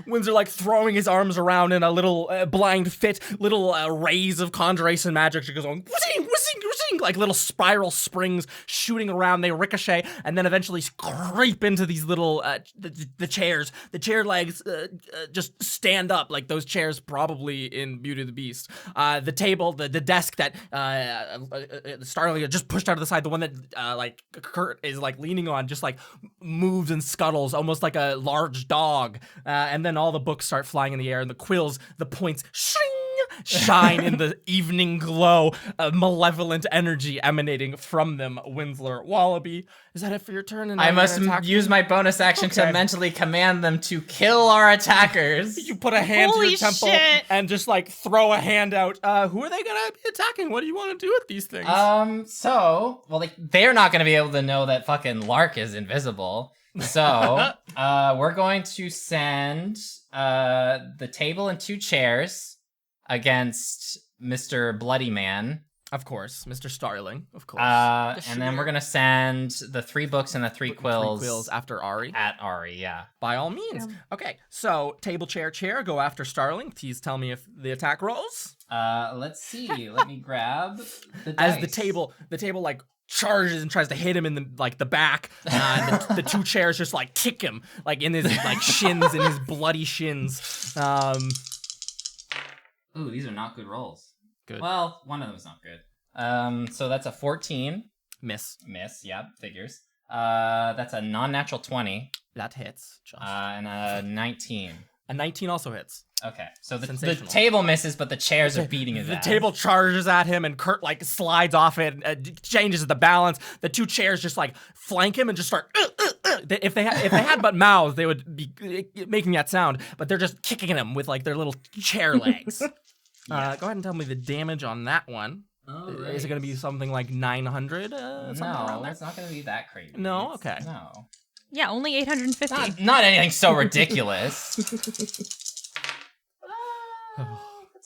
A: Windsor throwing his arms around in a little blind fit, little rays of conjuration magic just goes on, whizzing, whizzing, whizzing, like little spiral springs shooting around. They ricochet and then eventually creep into these little the chairs. The chair legs just stand up like those chairs probably in Beauty and the Beast. The table, the desk that Starling just pushed out of the side, the one that Kurt is leaning on, just moves and scuttles almost like a large dog, and then all the books start flying in the air, and the quills, the points, shine in the evening glow, malevolent energy emanating from them. Winslow Wallaby, is that it for your turn? And
B: I
A: now you're
B: must
A: gonna attack
B: use
A: me?
B: my bonus action
A: Okay.
B: to mentally command them to kill our attackers.
A: You put a hand to
D: Holy
A: your temple
D: shit.
A: and just throw a hand out. Who are they gonna be attacking? What do you want to do with these things?
B: They're not gonna be able to know that fucking Lark is invisible. So, we're going to send the table and 2 chairs against Mr. Bloody Man.
A: Of course, Mr. Starling, of course.
B: And then we're going to send the 3 books and the 3 quills.
A: 3 quills after Ari.
B: At Ari, yeah.
A: By all means. Okay, so table, chair, chair, go after Starling. Please tell me if the attack rolls.
B: Let's see. Let me grab the dice.
A: As the table like charges and tries to hit him in the back, and the 2 chairs just like kick him like in his like shins, in his bloody shins.
B: Ooh, these are not good rolls.
A: Good.
B: Well, one of them is not good. So that's a 14.
A: Miss.
B: Yeah, figures. That's a non-natural 20.
A: That hits. Just.
B: And a 19.
A: A 19 also hits.
B: Okay, so the
A: Sensational.
B: table misses, but the chairs are beating his ass.
A: The table charges at him, and Kurt like slides off it, changes the balance. The 2 chairs just like flank him and just start. If they had but mouths, they would be making that sound. But they're just kicking him with like their little chair legs. Go ahead and tell me the damage on that one.
B: Right.
A: Is it going to be something like 900?
B: No, it's not going to be that crazy.
A: No? Okay.
B: No.
D: Yeah, only 850.
B: Not anything so ridiculous. It's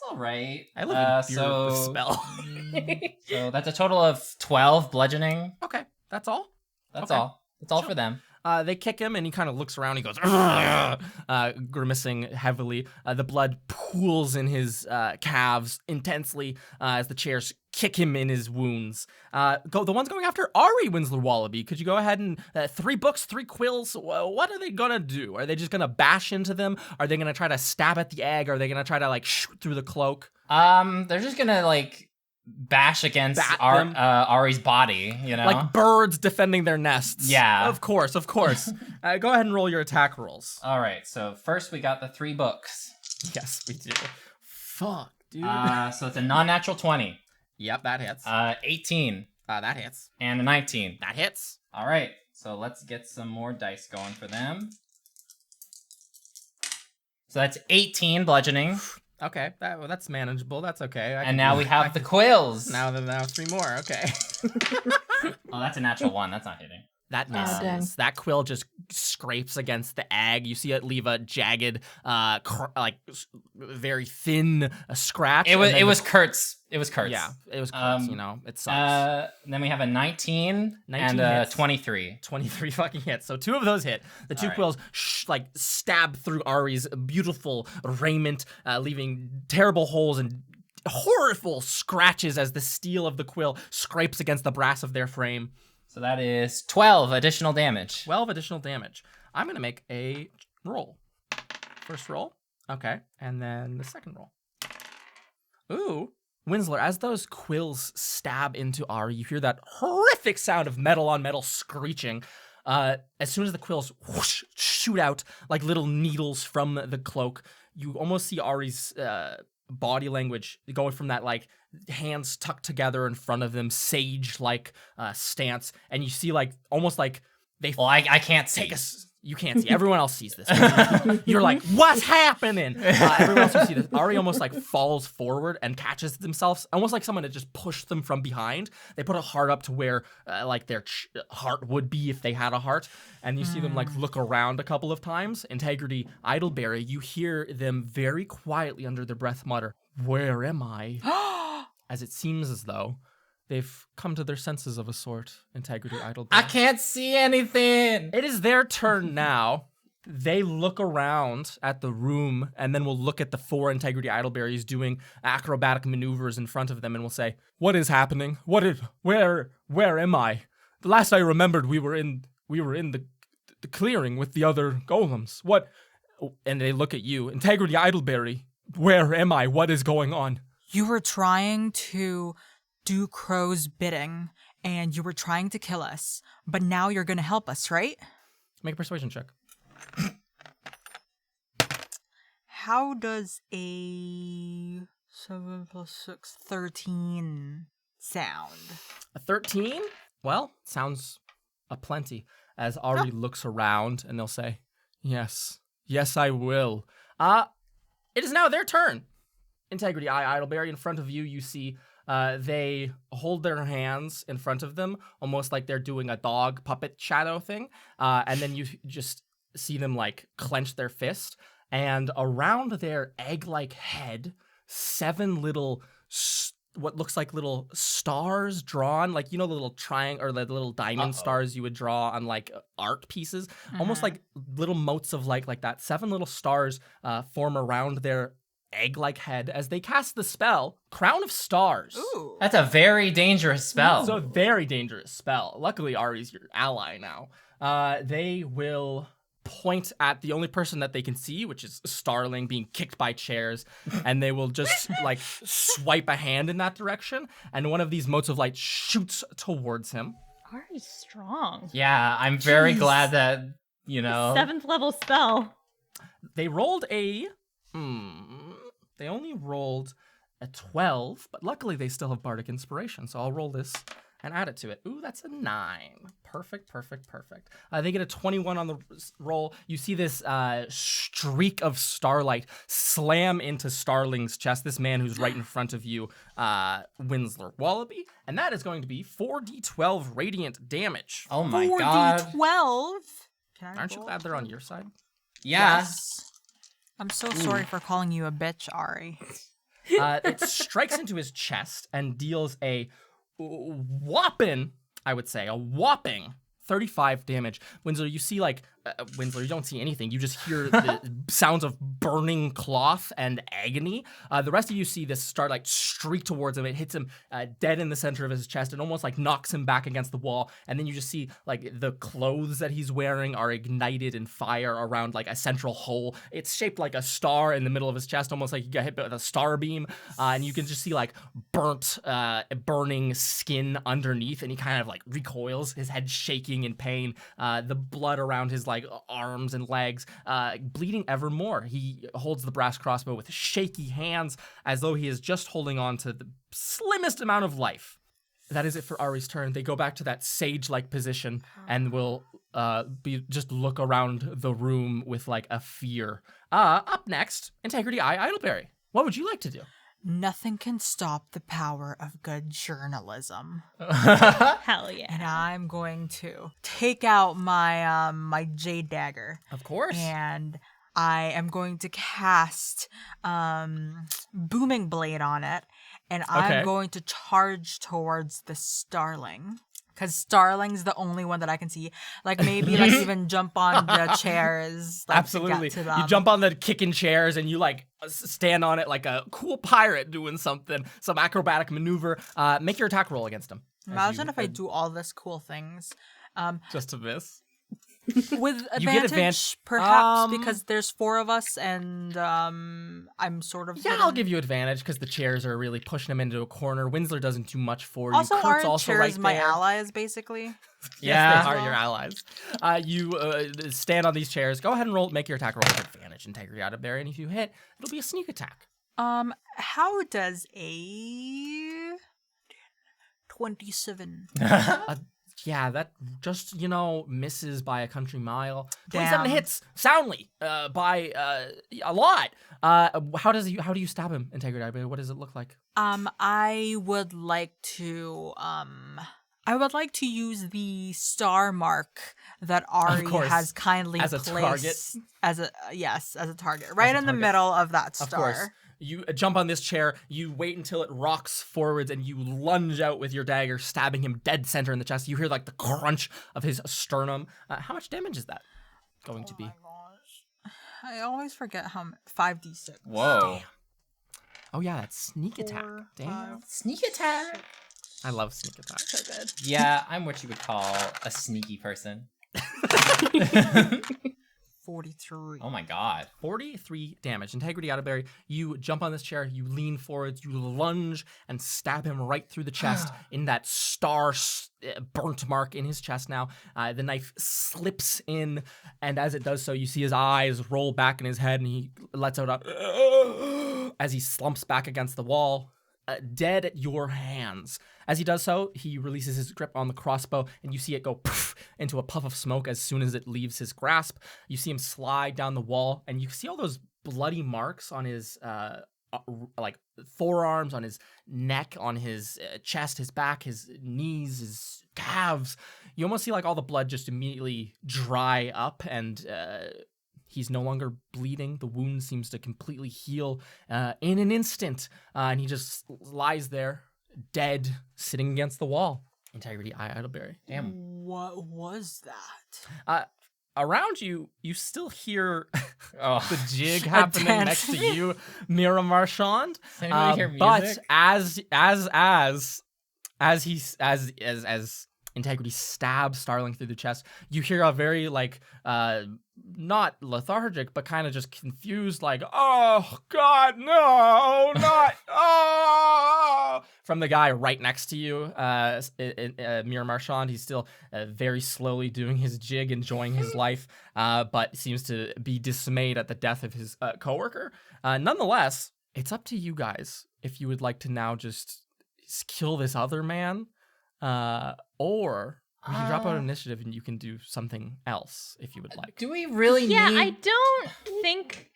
B: all right.
A: I live in fear of the spell.
B: So that's a total of 12 bludgeoning.
A: Okay, that's all?
B: That's
A: Okay.
B: all. That's all for them.
A: They kick him, and he kind of looks around. He goes, grimacing heavily. The blood pools in his calves intensely as the chairs kick him in his wounds. The ones going after Ari Winslow Wallaby. Could you go ahead and 3 books, 3 quills? What are they gonna do? Are they just gonna bash into them? Are they gonna try to stab at the egg? Are they gonna try to like shoot through the cloak?
B: They're just gonna like bash against Ari's body, you know?
A: Like birds defending their nests.
B: Yeah.
A: Of course. Go ahead and roll your attack rolls.
B: All right, so first we got the 3 books.
A: Yes, we do. Fuck, dude.
B: So it's a non-natural 20.
A: Yep, that hits.
B: 18.
A: That hits.
B: And a 19.
A: That hits.
B: All right, so let's get some more dice going for them. So that's 18 bludgeoning.
A: Okay, that's manageable. That's okay.
B: And now we have the quills.
A: Now 3 more. Okay.
B: Oh, that's a natural 1. That's not hitting.
A: That
E: Oh, dang.
A: misses. That quill just scrapes against the egg. You see it leave a jagged, very thin scratch.
B: It was Kurt's. It was Kurt's.
A: Yeah, it was Kurt's. It sucks.
B: Then we have a 19
A: 19
B: and a
A: hits.
B: 23.
A: 23 fucking hits. So 2 of those hit. The 2
B: All right.
A: quills stab through Ari's beautiful raiment, leaving terrible holes and horrible scratches as the steel of the quill scrapes against the brass of their frame.
B: So that is 12 additional damage.
A: 12 additional damage. I'm going to make a roll. First roll. Okay. And then the second roll. Ooh. Winsler, as those quills stab into Ari, you hear that horrific sound of metal on metal screeching. As soon as the quills whoosh, shoot out like little needles from the cloak, you almost see Ari's body language going from that like hands tucked together in front of them, sage-like stance, and you see like almost like they
B: Well, I can't see.
A: you can't see. Everyone else sees this. You're like, what's happening? Everyone else will see this. Ari almost like falls forward and catches themselves, almost like someone had just pushed them from behind. They put a heart up to where like their heart would be if they had a heart. And you see them like look around a couple of times. Integrity, Idleberry, you hear them very quietly under their breath mutter, "Where am I?" As it seems as though they've come to their senses of a sort. Integrity, Idleberry.
B: I can't see anything.
A: It is their turn now. They look around at the room and then we'll look at the 4 Integrity Idleberries doing acrobatic maneuvers in front of them and we'll say, "What is happening? Where am I? The last I remembered we were in the clearing with the other golems. What?" And they look at you. "Integrity Idleberry, where am I? What is going on?"
C: You were trying to do Crowe's bidding, and you were trying to kill us, but now you're gonna help us, right?
A: Make a persuasion check.
C: How does a 7 + 6, 13 sound?
A: A 13? Well, sounds aplenty. As Ari looks around and they'll say, Yes, I will. It is now their turn. Integrity Idleberry, in front of you, you see They hold their hands in front of them, almost like they're doing a dog puppet shadow thing. And then you just see them like clench their fist, and around their egg-like head, 7 little what looks like little stars drawn, like, you know, the little triangle or the little diamond stars you would draw on like art pieces, almost like little motes of like that. 7 little stars form around their egg-like head as they cast the spell Crown of Stars.
C: Ooh.
B: That's a very dangerous spell.
A: It's a very dangerous spell. Luckily, Ari's your ally now. They will point at the only person that they can see, which is Starling being kicked by chairs, and they will just like swipe a hand in that direction, and one of these motes of light shoots towards him.
D: Ari's strong.
B: Yeah, I'm very glad that, you know.
D: 7th level spell.
A: They rolled a... They only rolled a 12, but luckily they still have Bardic Inspiration, so I'll roll this and add it to it. Ooh, that's a 9. Perfect. They get a 21 on the roll. You see this streak of starlight slam into Starling's chest, this man who's right in front of you, Winsler Wallaby, and that is going to be 4d12 radiant damage.
B: Oh my god.
C: 4d12.
A: Aren't you glad they're on your side?
B: Yeah.
C: Yes. I'm so sorry for calling you a bitch, Ari.
A: It strikes into his chest and deals a whopping 35 damage. Winslow, you see Winslow, you don't see anything. You just hear the sounds of burning cloth and agony. The rest of you see this starlight streak towards him. It hits him dead in the center of his chest and almost like knocks him back against the wall. And then you just see like the clothes that he's wearing are ignited in fire around like a central hole. It's shaped like a star in the middle of his chest, almost like you got hit with a star beam. And you can just see like burning skin underneath. And he kind of like recoils, his head shaking in pain. The blood around his like arms and legs bleeding ever more. He holds the brass crossbow with shaky hands as though he is just holding on to the slimmest amount of life. That is it for Ari's turn. They go back to that sage-like position and will just look around the room with like a fear. Up next, Integrity Eye Idleberry. What would you like to do?
C: Nothing can stop the power of good journalism.
D: Hell yeah.
C: And I'm going to take out my my jade dagger.
A: Of course.
C: And I am going to cast booming blade on it, and I'm going to charge towards the starling. Because Starling's the only one that I can see. Like, maybe, like, even jump on the chairs. Like,
A: Absolutely.
C: To get to them.
A: You jump on the kicking chairs and you, like, stand on it like a cool pirate doing something, some acrobatic maneuver. Make your attack roll against him.
C: Imagine if I do all this cool things.
A: Just to miss.
C: With
A: You get
C: advantage, perhaps, because there's 4 of us, and I'm sort of...
A: Yeah, I'll give you advantage because the chairs are really pushing him into a corner. Winsler doesn't do much for you.
C: Also,
A: Kurt's
C: aren't
A: also
C: chairs
A: right
C: my
A: there.
C: allies, basically?
A: Yes, they are your allies. You stand on these chairs. Go ahead and make your attack roll with advantage. Integrity out of there, and if you hit, it'll be a sneak attack.
C: How does a 27?
A: Yeah, that just, misses by a country mile.
C: Damn.
A: 27 hits soundly by a lot. How do you stab him, Integrity? What does it look like?
C: I would like to use the star mark that Ari has kindly
A: as a
C: placed
A: target.
C: As a target, right in the middle of that star.
A: Of course. You jump on this chair, you wait until it rocks forwards, and you lunge out with your dagger, stabbing him dead center in the chest. You hear like the crunch of his sternum. How much damage is that going to be?
C: My gosh. I always forget how 5d6.
B: Whoa.
A: Oh yeah, that's sneak attack.
C: 4,
A: Damn.
C: 5.
B: Sneak attack.
A: I love sneak attack.
D: So good.
B: Yeah, I'm what you would call a sneaky person.
C: 43.
B: Oh my god.
A: 43 damage. Integrity Atterbury, you jump on this chair, you lean forwards, you lunge and stab him right through the chest in that star burnt mark in his chest now. The knife slips in, and as it does so, you see his eyes roll back in his head, and he lets out a as he slumps back against the wall. Dead at your hands. As he does so, he releases his grip on the crossbow, and you see it go poof into a puff of smoke as soon as it leaves his grasp. You see him slide down the wall, and you see all those bloody marks on his like forearms, on his neck, on his chest, his back, his knees, his calves. You almost see like all the blood just immediately dry up, and he's no longer bleeding. The wound seems to completely heal in an instant, and he just lies there, dead, sitting against the wall. Integrity Idleberry.
B: Damn.
C: What was that?
A: Around you, you still hear
B: Oh.
A: the jig happening next to you, Mira Marchand.
B: Does anybody hear
A: But
B: music?
A: as Integrity stabs Starling through the chest, you hear a very like not lethargic, but kind of just confused, like, oh God, no, not oh, from the guy right next to you, Mira Marchand. He's still very slowly doing his jig, enjoying his life, but seems to be dismayed at the death of his coworker. Nonetheless, it's up to you guys if you would like to now just kill this other man, or we can drop out initiative and you can do something else if you would like.
B: Do we really
D: Yeah,
B: need...
D: I don't think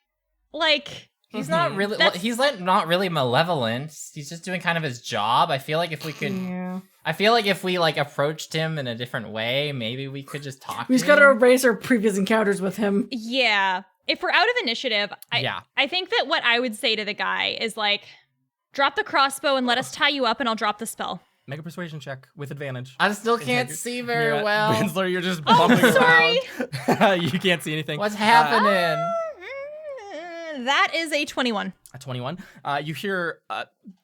D: like
B: He's not really...
D: That's-
B: He's like not really malevolent. He's just doing kind of his job. I feel like if we could...
E: Yeah.
B: I feel like if we like approached him in a different way, maybe we could just talk
E: We
B: to
E: just gotta
B: him.
E: erase our previous encounters with him.
D: yeah. If we're out of initiative, I think that what I would say to the guy is like, drop the crossbow and let us tie you up and I'll drop the spell.
A: Make a persuasion check with advantage.
B: I still can't
A: Integrity.
B: see very
A: Mira-
B: well.
A: Winslow, you're just bumping
D: sorry.
A: around. You can't see anything.
B: What's happening?
D: That is a 21.
A: A 21. You hear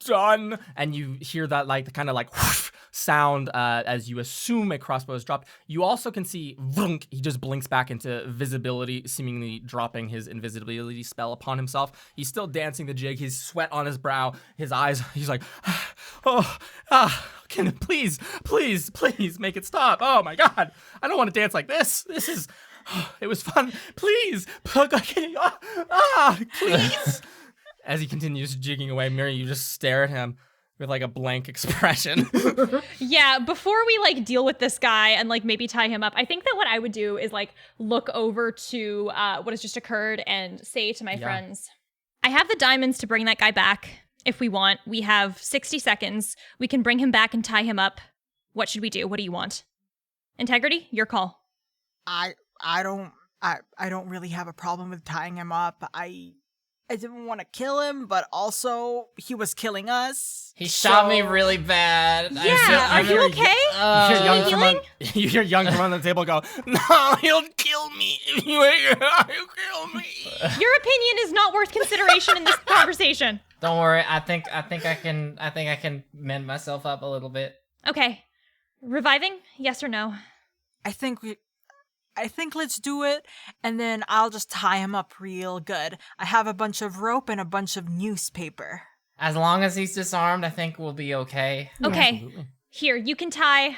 A: done, and you hear that like the kind of like whoosh sound as you assume a crossbow is dropped. You also can see vrunk, he just blinks back into visibility, seemingly dropping his invisibility spell upon himself. He's still dancing the jig, his sweat on his brow, his eyes. He's like, can it please make it stop? Oh my God, I don't want to dance like this. This is. It was fun. Please, please. As he continues jigging away, Miri, you just stare at him with like a blank expression.
D: Yeah, before we like deal with this guy and like maybe tie him up, I think that what I would do is like look over to what has just occurred and say to my friends, I have the diamonds to bring that guy back if we want. We have 60 seconds. We can bring him back and tie him up. What should we do? What do you want? Integrity, your call.
C: I don't really have a problem with tying him up. I didn't want to kill him, but also he was killing us.
B: He shot me really bad.
D: Yeah, are you okay?
A: You hear Young from under the table go, no, he'll kill me. He'll kill me.
D: Your opinion is not worth consideration in this conversation.
B: Don't worry. I think I can mend myself up a little bit.
D: Okay. Reviving? Yes or no?
C: I think let's do it, and then I'll just tie him up real good. I have a bunch of rope and a bunch of newspaper.
B: As long as he's disarmed, I think we'll be okay.
D: Okay.
A: Absolutely.
D: Here, you can tie.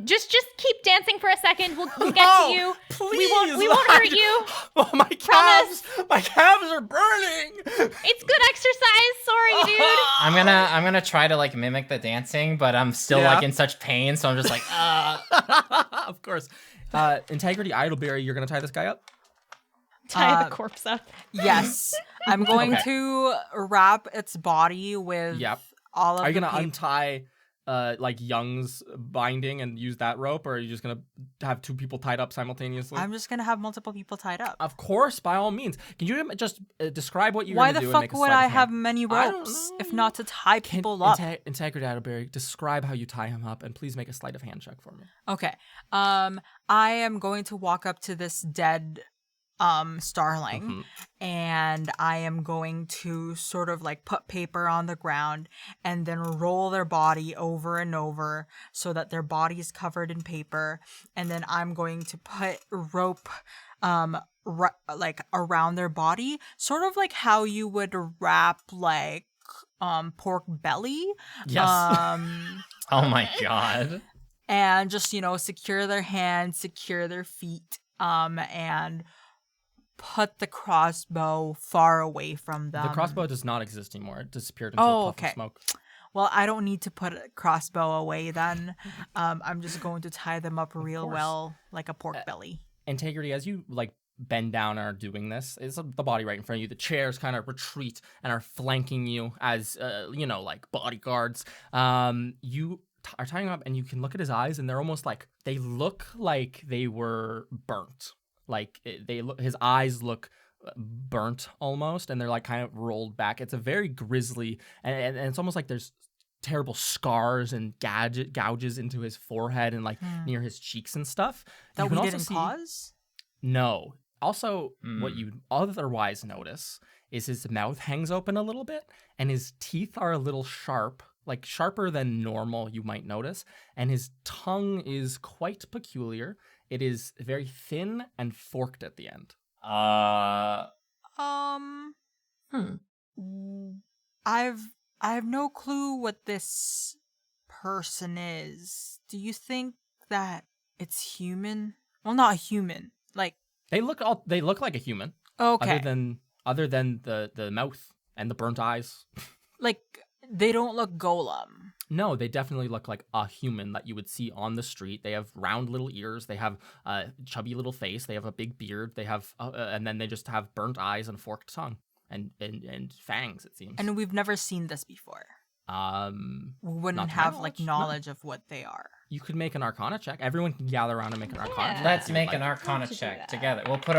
D: Just keep dancing for a second. We'll get to you.
A: Please,
D: We won't hurt you.
A: Oh, my calves! My calves are burning.
D: It's good exercise. Sorry, dude.
B: I'm gonna try to like mimic the dancing, but I'm still like in such pain, so I'm just like,
A: Of course. Integrity Idleberry, you're gonna tie this guy up?
D: Tie the corpse up.
C: Yes, I'm going
A: Okay.
C: to wrap its body with all of
A: Are you
C: the
A: gonna
C: paper.
A: untie like Young's binding and use that rope, or are you just gonna have two people tied up simultaneously?
C: I'm just gonna have multiple people tied up.
A: Of course, by all means. Can you just describe what you're
C: Why
A: gonna
C: the
A: do?
C: fuck
A: and make a
C: would
A: sleight
C: I
A: of
C: have
A: hand?
C: many
A: I don't
C: ropes
A: know.
C: if not to tie people up?
A: Integrity Idleberry, describe how you tie him up, and please make a sleight of hand check for me.
C: Okay. I am going to walk up to this dead starling and I am going to sort of like put paper on the ground and then roll their body over and over so that their body is covered in paper, and then I'm going to put rope like around their body, sort of like how you would wrap like pork belly.
A: Yes.
B: oh my God.
C: And just, secure their hands, secure their feet, and put the crossbow far away from them.
A: The crossbow does not exist anymore. It disappeared into a puff of smoke.
C: Well, I don't need to put a crossbow away then. I'm just going to tie them up real well, like a pork belly.
A: Integrity, as you like bend down and are doing this. It's the body right in front of you. The chairs kind of retreat and are flanking you as, like bodyguards. You are tying him up, and you can look at his eyes, and they're almost like, they look like they were burnt. Like his eyes look burnt almost, and they're like kind of rolled back. It's a very grisly, and it's almost like there's terrible scars and gouges into his forehead and like near his cheeks and stuff.
C: That
A: You can
C: we
A: also
C: didn't
A: see-
C: cause?
A: No. Also, what you otherwise notice is his mouth hangs open a little bit, and his teeth are a little sharp, like sharper than normal, you might notice, and his tongue is quite peculiar. It is very thin and forked at the end.
C: I have no clue what this person is. Do you think that it's human? Well, not human. Like,
A: They look like a human.
C: okay.
A: Other than the mouth and the burnt eyes.
C: Like, they don't look golem.
A: No, they definitely look like a human that you would see on the street. They have round little ears. They have a chubby little face. They have a big beard. They have, and then they just have burnt eyes and forked tongue and fangs. It seems.
C: And we've never seen this before. We wouldn't
A: Not to my
C: have, like,
A: knowledge, no.
C: knowledge of what they are.
A: You could make an Arcana check. Everyone can gather around and make an Arcana check.
B: Let's
A: if
B: make
A: you'd
B: an
A: like.
B: Arcana
D: Let's do
B: check
D: that.
B: together. We'll put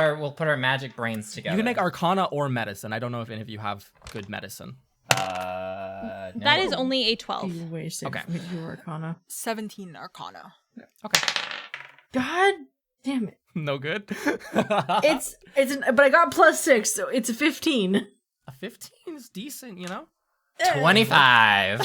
B: our magic brains together.
A: You can make Arcana or Medicine. I don't know if any of you have good Medicine.
B: No.
D: That is only a 12.
E: You wasted
A: Okay.
E: your Arcana.
C: 17 Arcana.
A: Okay.
E: God damn it.
A: No good.
E: But I got +6, so it's a 15.
A: A 15 is decent, you know.
B: 25.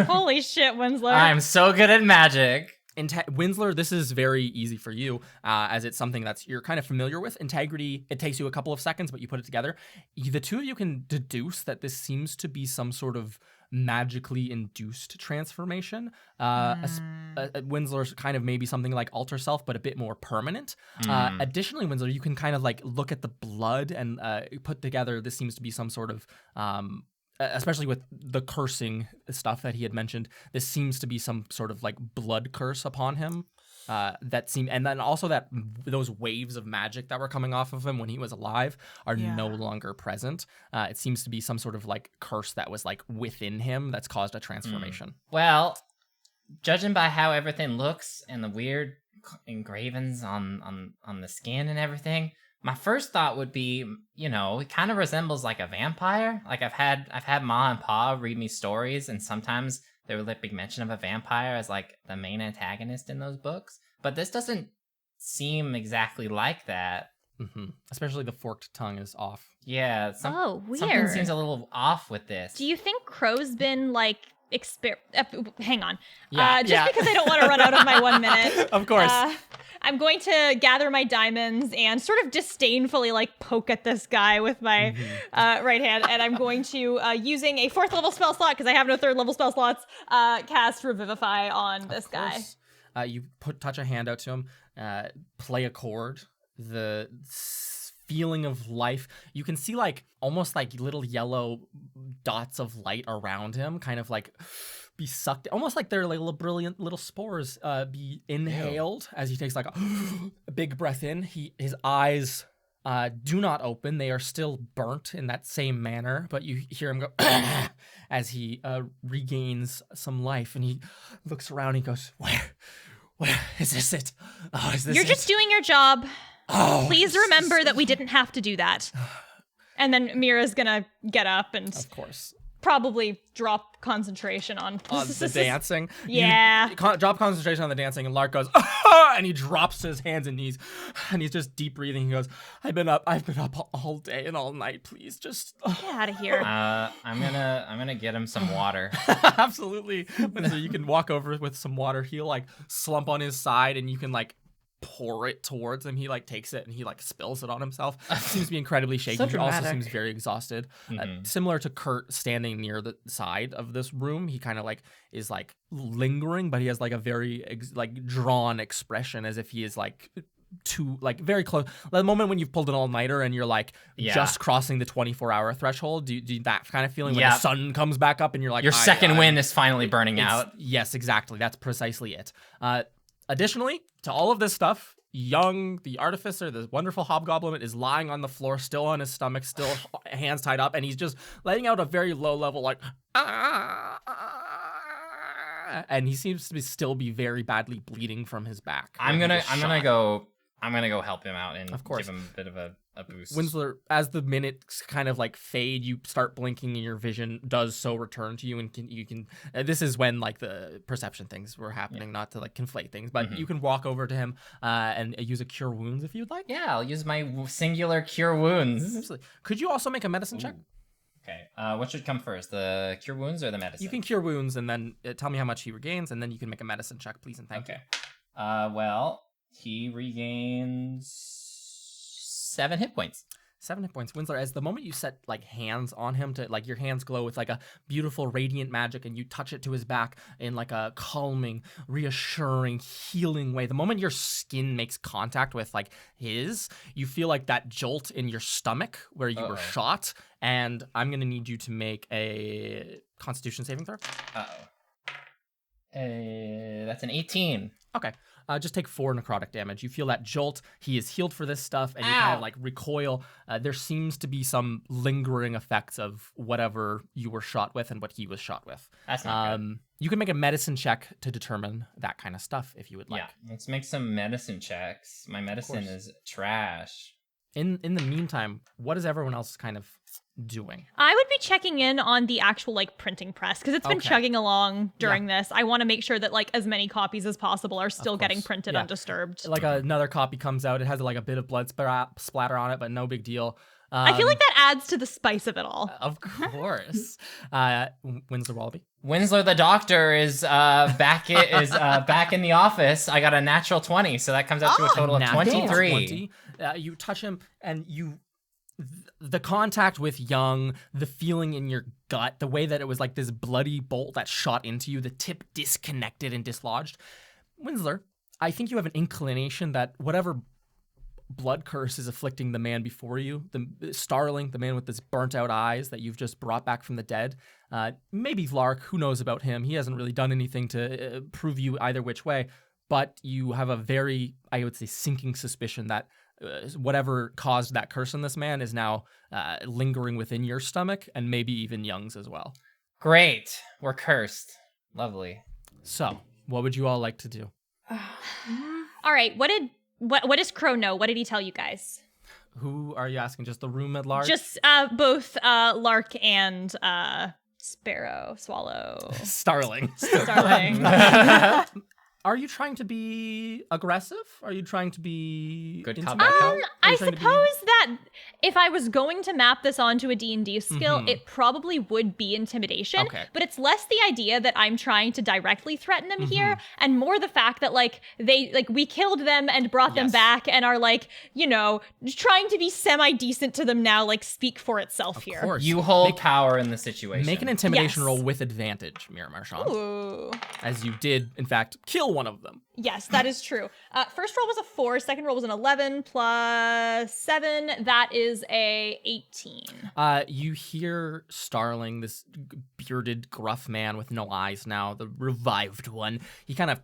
D: Holy shit, Winslow.
B: I'm so good at magic.
A: Winsler, this is very easy for you, as it's something that's you're kind of familiar with. Integrity, it takes you a couple of seconds, but you put it together. The two of you can deduce that this seems to be some sort of magically induced transformation. Winsler's kind of maybe something like alter self, but a bit more permanent. Additionally, Winsler, you can kind of like look at the blood and put together. This seems to be some sort of especially with the cursing stuff that he had mentioned, this seems to be some sort of like blood curse upon him. And then also that those waves of magic that were coming off of him when he was alive are no longer present. It seems to be some sort of like curse that was like within him that's caused a transformation.
B: Well, judging by how everything looks and the weird engravings on the skin and everything, my first thought would be, it kind of resembles like a vampire. Like I've had Ma and Pa read me stories, and sometimes there would be mention of a vampire as like the main antagonist in those books. But this doesn't seem exactly like that.
A: Mm-hmm. Especially the forked tongue is off.
B: Yeah.
D: Weird.
B: Something seems a little off with this.
D: Do you think Crowe's been like hang on.
A: Yeah,
D: Because I don't want to run out of my 1 minute.
A: Of course.
D: I'm going to gather my diamonds and sort of disdainfully like poke at this guy with my right hand, and I'm going to, using a 4th level spell slot because I have no 3rd level spell slots, cast Revivify on this guy.
A: You touch a hand out to him, play a chord. The feeling of life, you can see like almost like little yellow dots of light around him, kind of like be sucked, almost like they're like little brilliant little spores be inhaled as he takes like a big breath in. His eyes do not open. They are still burnt in that same manner, but you hear him go as he regains some life, and he looks around and he goes, where is this it? Oh, is this
D: You're
A: it?
D: just doing your job.
A: Oh,
D: Please remember that we didn't have to do that. And then Mira's gonna get up and
A: of course
D: probably drop concentration on
A: the dancing.
D: Yeah.
A: You drop concentration on the dancing, and Lark goes, ah! And he drops his hands and knees, and he's just deep breathing. He goes, I've been up all day and all night. Please just
D: Get out of here.
B: I'm gonna get him some water.
A: Absolutely. So you can walk over with some water. He'll like slump on his side, and you can like pour it towards him. He like takes it and he like spills it on himself. Seems to be incredibly shaky.
E: So
A: He also
E: dramatic.
A: seems very exhausted. Similar to Kurt standing near the side of this room, he kind of like is like lingering, but he has like a very like drawn expression, as if he is like too like very close. The moment when you've pulled an all-nighter and you're like just crossing the 24-hour threshold, do you that kind of feeling when the sun comes back up and you're like
B: Your second wind is finally burning out.
A: Yes, exactly. That's precisely it. Additionally, to all of this stuff, Young, the artificer, the wonderful hobgoblin, is lying on the floor, still on his stomach, still hands tied up, and he's just letting out a very low level, like, and he seems to still be very badly bleeding from his back.
B: I'm gonna go help him out and
A: Of course.
B: give him a bit of a boost.
A: Winsler, as the minutes kind of like fade, you start blinking and your vision does so return to you, and you can this is when like the perception things were happening, not to like conflate things, but you can walk over to him and use a cure wounds if you'd like.
B: Yeah, I'll use my singular cure wounds.
A: Absolutely. Could you also make a medicine check?
B: Okay, what should come first, the cure wounds or the medicine?
A: You can cure wounds and then tell me how much he regains, and then you can make a medicine check, please and thank you.
B: Well, he regains 7 hit points.
A: 7 hit points. Winsler, as the moment you set like hands on him, to like your hands glow with like a beautiful radiant magic, and you touch it to his back in like a calming, reassuring, healing way. The moment your skin makes contact with like his, you feel like that jolt in your stomach where you were shot, and I'm gonna need you to make a Constitution saving throw.
B: That's an 18.
A: Okay. Just take 4 necrotic damage. You feel that jolt. He is healed for this stuff, and you kind of like recoil. There seems to be some lingering effects of whatever you were shot with and what he was shot with.
B: That's not good.
A: You can make a medicine check to determine that kind of stuff if you would like.
B: Yeah, let's make some medicine checks. My medicine is trash.
A: In the meantime, what is everyone else kind of doing?
D: I would be checking in on the actual like printing press because it's been chugging along during this. I want to make sure that like as many copies as possible are still getting printed undisturbed.
A: Like another copy comes out. It has like a bit of blood splatter on it, but no big deal.
D: I feel like that adds to the spice of it all.
A: Of course. Winsler Wallaby.
B: Winsler the doctor is back in the office. I got a natural 20, so that comes out to a total of 23.
A: 20. You touch him, and the contact with Young, the feeling in your gut, the way that it was like this bloody bolt that shot into you, the tip disconnected and dislodged. Winsler, I think you have an inclination that whatever blood curse is afflicting the man before you, the Starling, the man with his burnt out eyes that you've just brought back from the dead. Maybe Lark, who knows about him? He hasn't really done anything to prove you either which way, but you have a very, I would say, sinking suspicion that whatever caused that curse in this man is now lingering within your stomach, and maybe even Young's as well.
B: Great. We're cursed. Lovely.
A: So, what would you all like to do?
D: All right, what does Crowe know? What did he tell you guys?
A: Who are you asking? Just the room at large?
D: Just both Lark and Swallow.
A: Starling.
D: Starling.
A: Are you trying to be aggressive? Are you trying to be
B: Good cop,
A: intimidating?
B: bad cop?
D: I suppose that if I was going to map this onto a D&D skill, it probably would be intimidation.
A: Okay.
D: But it's less the idea that I'm trying to directly threaten them here, and more the fact that we killed them and brought them back and are trying to be semi-decent to them now, speak for itself here.
A: Of course.
B: You hold power in the situation.
A: Make an intimidation
D: Yes.
A: roll with advantage, Mira Marchand.
D: Ooh.
A: As you did, in fact, kill one of them.
D: Yes, that is true. First roll was a 4, second roll was an 11 plus 7. That is a 18.
A: You hear Starling, this bearded, gruff man with no eyes now, the revived one. He kind of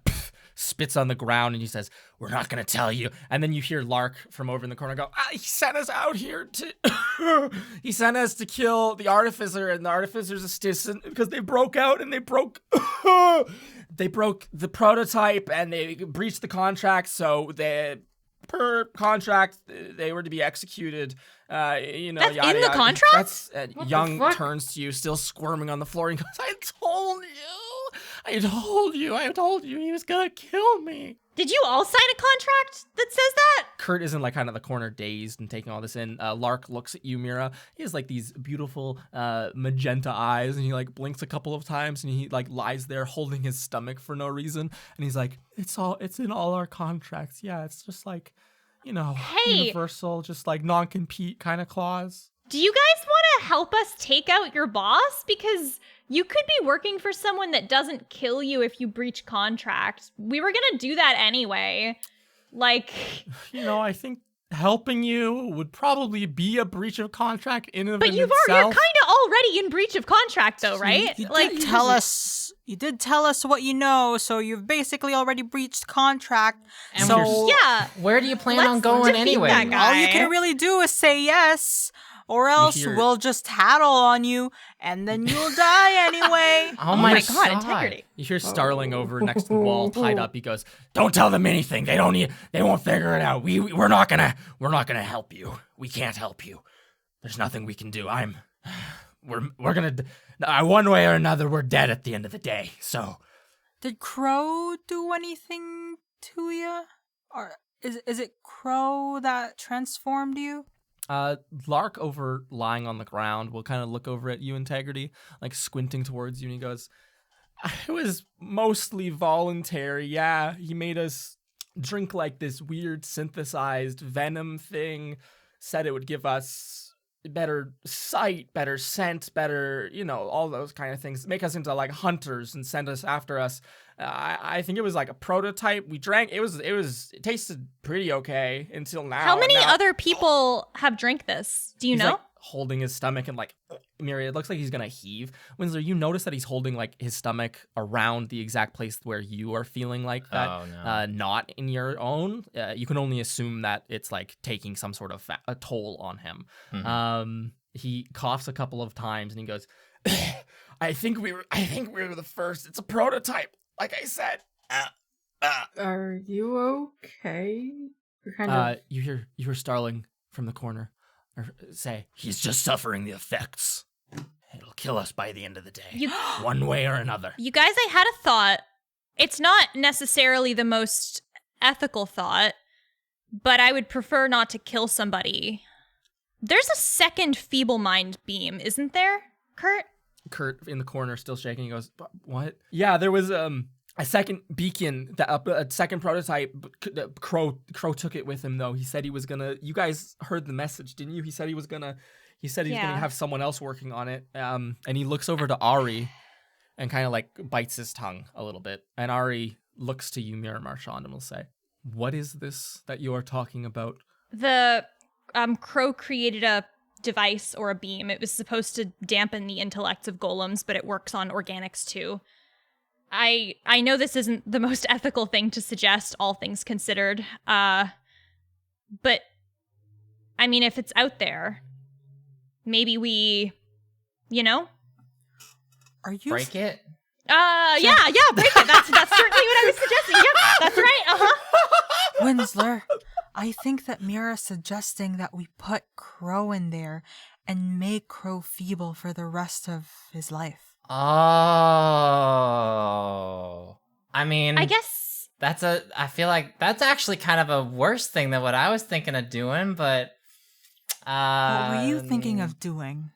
A: spits on the ground and he says, "We're not going to tell you." And then you hear Lark from over in the corner go, "He sent us out here to... he sent us to kill the artificer, and the artificer's assistant because they broke out and they broke... they broke the prototype and they breached the contract, so per contract, they were to be executed.
D: That's
A: yada,
D: in the
A: yada.
D: contract?
A: That's Young
E: fuck?
A: turns to you, still squirming on the floor, and goes, I told you he was gonna kill me."
D: Did you all sign a contract that says that?
A: Kurt is in kind of the corner, dazed and taking all this in. Lark looks at you, Mira. He has these beautiful magenta eyes, and he blinks a couple of times, and he lies there holding his stomach for no reason, and he's like, it's in all our contracts. Yeah, it's just universal, just non-compete kind of clause.
D: Do you guys want to help us take out your boss? Because you could be working for someone that doesn't kill you if you breach contract. We were going to do that anyway.
A: I think helping you would probably be a breach of contract in and of
D: But you're
A: itself.
D: kind of already in breach of contract, though, right?
C: You did tell us what you know, so you've basically already breached contract.
B: And
C: So
D: yeah.
B: Where do you plan
D: Let's
B: on going
D: defeat
B: anyway?
D: that guy.
C: all you can really do is say yes, or else
A: hear-
C: we'll just tattle on you, and then you'll die anyway.
B: Oh,
D: Oh
B: my
D: my god, integrity.
A: You hear Starling over next to the wall, tied up. He goes, "Don't tell them anything. They won't figure it out. We're not gonna help you. We can't help you. There's nothing we can do. We're gonna, one way or another, we're dead at the end of the day. So,
C: Did Crow do anything to you? Or is it Crow that transformed you?
A: Lark over lying on the ground will kind of look over at you, Integrity, like squinting towards you, and he goes, "It was mostly voluntary. Yeah, he made us drink like this weird synthesized venom thing. Said it would give us better sight, better scent, better, all those kind of things. Make us into like hunters and send us after us. I think it was like a prototype. We drank. It tasted pretty okay until now.
D: How many
A: Now-
D: other people have drank this? Do you
A: He's
D: know?
A: like holding his stomach and like Miri, it looks like he's gonna heave. Winslow, you notice that he's holding like his stomach around the exact place where you are feeling like that,
B: Oh, no.
A: not in your own. You can only assume that it's like taking some sort of a toll on him.
B: Mhm.
A: He coughs a couple of times and he goes, I think we were the first. It's a prototype, like I said.
E: Are you okay? You're kind of.
A: You hear Starling from the corner say, "He's just suffering the effects. It'll kill us by the end of the day, one way or another."
D: You guys, I had a thought. It's not necessarily the most ethical thought, but I would prefer not to kill somebody. There's a second feeble mind beam, isn't there, Kurt?
A: Kurt in the corner, still shaking, he goes, "What?" Yeah, there was a second beacon, a second prototype. Crow took it with him, though. He said he was gonna. You guys heard the message, didn't you? He said he was gonna. He said he's gonna have someone else working on it. And he looks over to Ari, and kind of like bites his tongue a little bit. And Ari looks to you, Mira Marchand, and will say, "What is this that you are talking about?"
D: The Crow created a device or a beam. It was supposed to dampen the intellects of golems, but it works on organics too. I know this isn't the most ethical thing to suggest, all things considered. But I mean, if it's out there, maybe we,
C: Are you
B: Break it?
D: yeah, break it. That's certainly what I was suggesting. Yeah, that's right.
C: Winsler? I think that Mira's suggesting that we put Crow in there and make Crow feeble for the rest of his life.
B: Oh. I mean,
D: I guess
B: I feel like that's actually kind of a worse thing than what I was thinking of doing, but
C: What were you thinking of doing?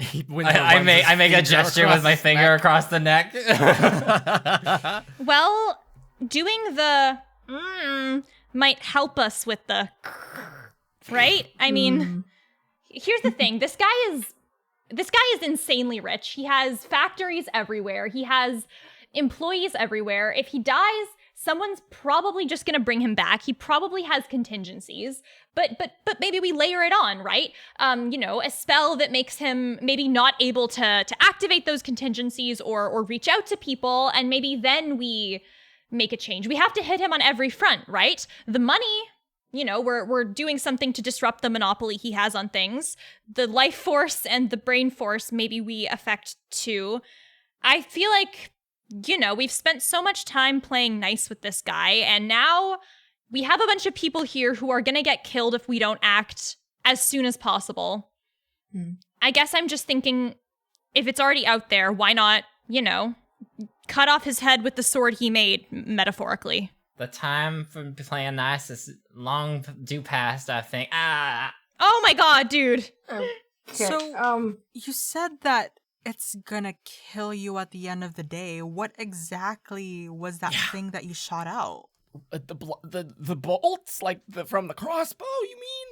B: I make a gesture with my finger across the neck.
D: Well, doing the might help us with the right? I mean, here's the thing. This guy is insanely rich. He has factories everywhere. He has employees everywhere. If he dies, someone's probably just going to bring him back. He probably has contingencies. But maybe we layer it on, right? A spell that makes him maybe not able to activate those contingencies or reach out to people, and maybe then we make a change. We have to hit him on every front, right? The money, we're doing something to disrupt the monopoly he has on things. The life force and the brain force, maybe we affect too. I feel like, we've spent so much time playing nice with this guy, and now we have a bunch of people here who are gonna get killed if we don't act as soon as possible. I guess I'm just thinking, if it's already out there, why not, cut off his head with the sword he made, metaphorically.
B: The time for playing nice is long due past, I think.
D: Oh my god, dude.
C: So, you said that it's gonna kill you at the end of the day. What exactly was that thing that you shot out?
A: The bolts, like from the crossbow, you mean?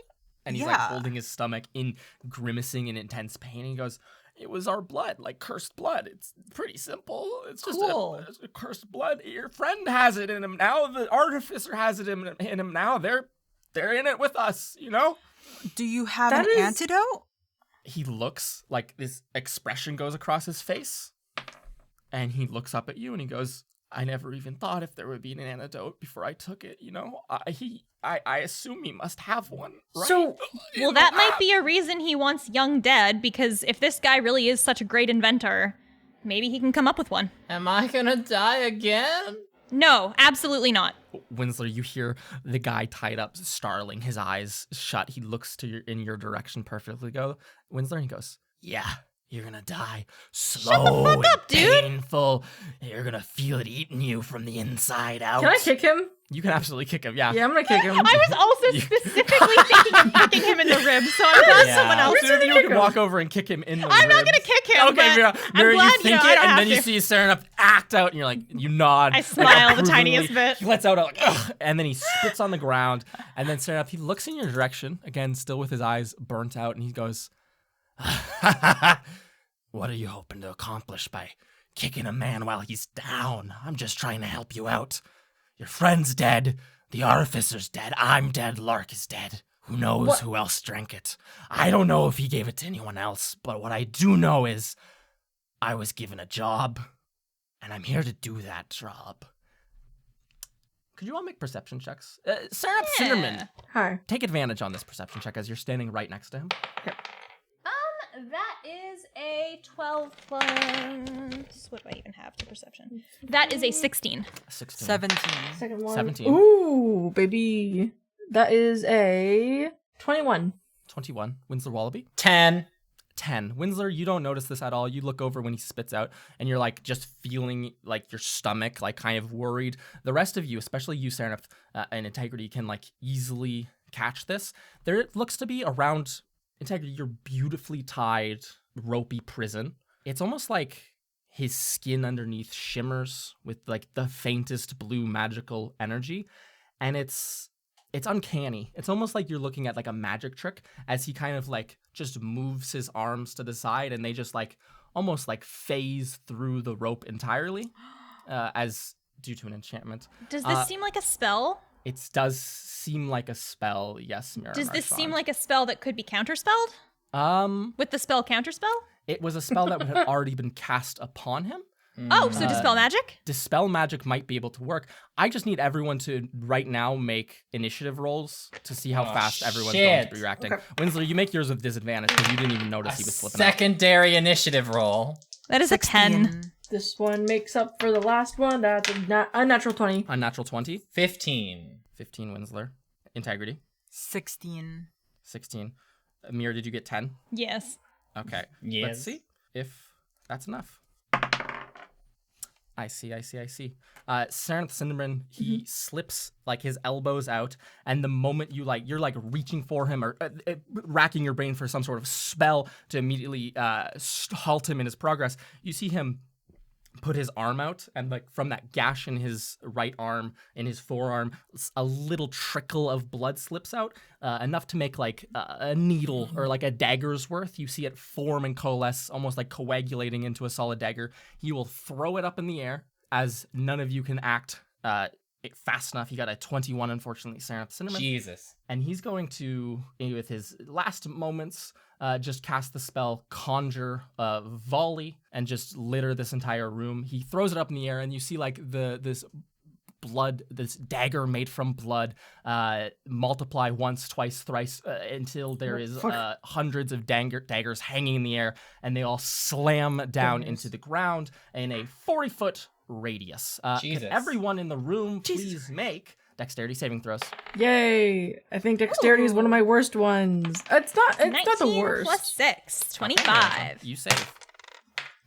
A: And he's like holding his stomach in grimacing in intense pain. He goes, "It was our blood, like cursed blood. It's pretty simple. It's just a cursed blood. Your friend has it in him now. The artificer has it in him now. They're they're in it with us, you know?
C: Do you have
E: That
C: an
E: is-
C: antidote?
A: He looks like this expression goes across his face, and he looks up at you and he goes, I never even thought if there would be an antidote before I took it, you know? I assume he must have one, right?
E: So,
D: Well, that might be a reason he wants Young dead, because if this guy really is such a great inventor, maybe he can come up with one.
B: Am I gonna die again?
D: No, absolutely not.
A: Winsler, you hear the guy tied up, Starling, his eyes shut. He looks in your direction perfectly. Winsler, and he goes, yeah, you're gonna die. Slow
D: fuck up,
A: and
D: dude.
A: painful. You're gonna feel it eating you from the inside out.
E: can I kick him?
A: You can absolutely kick him, yeah.
E: Yeah, I'm gonna kick him.
D: I was also specifically thinking of kicking him in the ribs, so I'm glad
B: Yeah.
D: someone else.
A: Either of you
E: kick
A: can
E: him?
A: walk over and kick him in the
D: I'm not
A: ribs.
D: gonna kick him.
A: Okay, Mira,
D: but
A: Mira,
D: I'm glad,
A: you think
D: know, I
A: it,
D: don't
A: and
D: have
A: then you
D: to.
A: see Serenup act out, and you're like, you nod.
D: I smile the
A: approvingly.
D: tiniest bit.
A: He lets out a, like, ugh, and then he spits on the ground, and then Serenup, he looks in your direction, again, still with his eyes burnt out, and he goes, what are you hoping to accomplish by kicking a man while he's down? I'm just trying to help you out. Your friend's dead. The artificer's dead. I'm dead. Lark is dead. Who knows who else drank it? I don't know if he gave it to anyone else, but what I do know is I was given a job, and I'm here to do that job. Could you all make perception checks? Sarah Cinderman,
E: Hi.
A: take advantage on this perception check as you're standing right next to him.
D: That is a 12 plus. What do I even have for perception? That is a 16.
A: 16.
C: 17.
E: Second one.
A: 17.
E: Ooh, baby. That is a 21.
A: 21. Winsler Wallaby.
B: 10.
A: 10. Winsler, you don't notice this at all. You look over when he spits out, and you're like just feeling like your stomach, like kind of worried. The rest of you, especially you, Serenif, and Integrity, can like easily catch this. There looks to be around Integrity, your beautifully tied, ropey prison. It's almost like his skin underneath shimmers with like the faintest blue magical energy, and it's uncanny. It's almost like you're looking at like a magic trick as he kind of like just moves his arms to the side, and they just like almost like phase through the rope entirely, as due to an enchantment.
D: Does this seem like a spell?
A: It does seem like a spell, yes, Mira.
D: Does this
A: Marchand.
D: seem like a spell that could be counterspelled? With the spell counterspell?
A: It was a spell that had already been cast upon him.
D: Oh, so dispel magic?
A: Dispel magic might be able to work. I just need everyone to right now make initiative rolls to see how fast everyone's going to be reacting.
E: Okay.
A: Winsler, you make yours with disadvantage because you didn't even notice he was slipping out.
B: Secondary initiative roll.
D: That is a 10.
E: This one makes up for the last one. That's a natural 20.
A: Unnatural 20.
B: 15.
A: 15, Winsler. Integrity.
C: 16.
A: 16. Amir, did you get 10?
D: Yes.
A: Okay.
B: Yes.
A: Let's see if that's enough. I see. Serenth Cinderman, he slips like his elbows out, and the moment you're like reaching for him or racking your brain for some sort of spell to immediately halt him in his progress, you see him put his arm out, and like from that gash in his right arm, in his forearm, a little trickle of blood slips out, enough to make like a needle or like a dagger's worth. You see it form and coalesce, almost like coagulating into a solid dagger. He will throw it up in the air as none of you can act fast enough. He got a 21, unfortunately, Serenth Cinnamon.
B: Jesus.
A: And he's going to, with his last moments, just cast the spell Conjure Volley and just litter this entire room. He throws it up in the air, and you see like this dagger made from blood multiply once, twice, thrice until there is hundreds of daggers hanging in the air, and they all slam down into the ground in a 40-foot radius.
B: Jesus.
A: Can everyone in the room please make dexterity saving throws?
E: Yay! I think dexterity is one of my worst ones. It's not the
D: 19
E: worst.
D: plus 6. 25.
A: You save.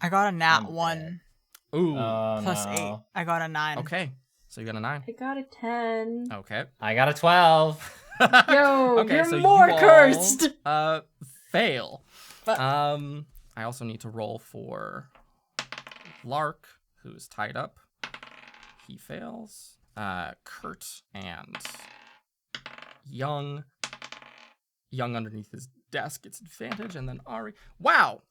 C: I got a nat
B: I'm
C: 1
A: Ooh.
C: plus
B: no.
C: 8. I got a 9.
A: Okay. So you got a 9.
E: I got a 10.
A: Okay.
B: I got a 12.
E: Yo,
A: Okay,
E: you're
A: so
E: more
A: you all,
E: cursed.
A: Fail.
E: But-
A: I also need to roll for Lark, who's tied up. He fails. Kurt and Young underneath his desk gets advantage, and then Ari. Wow.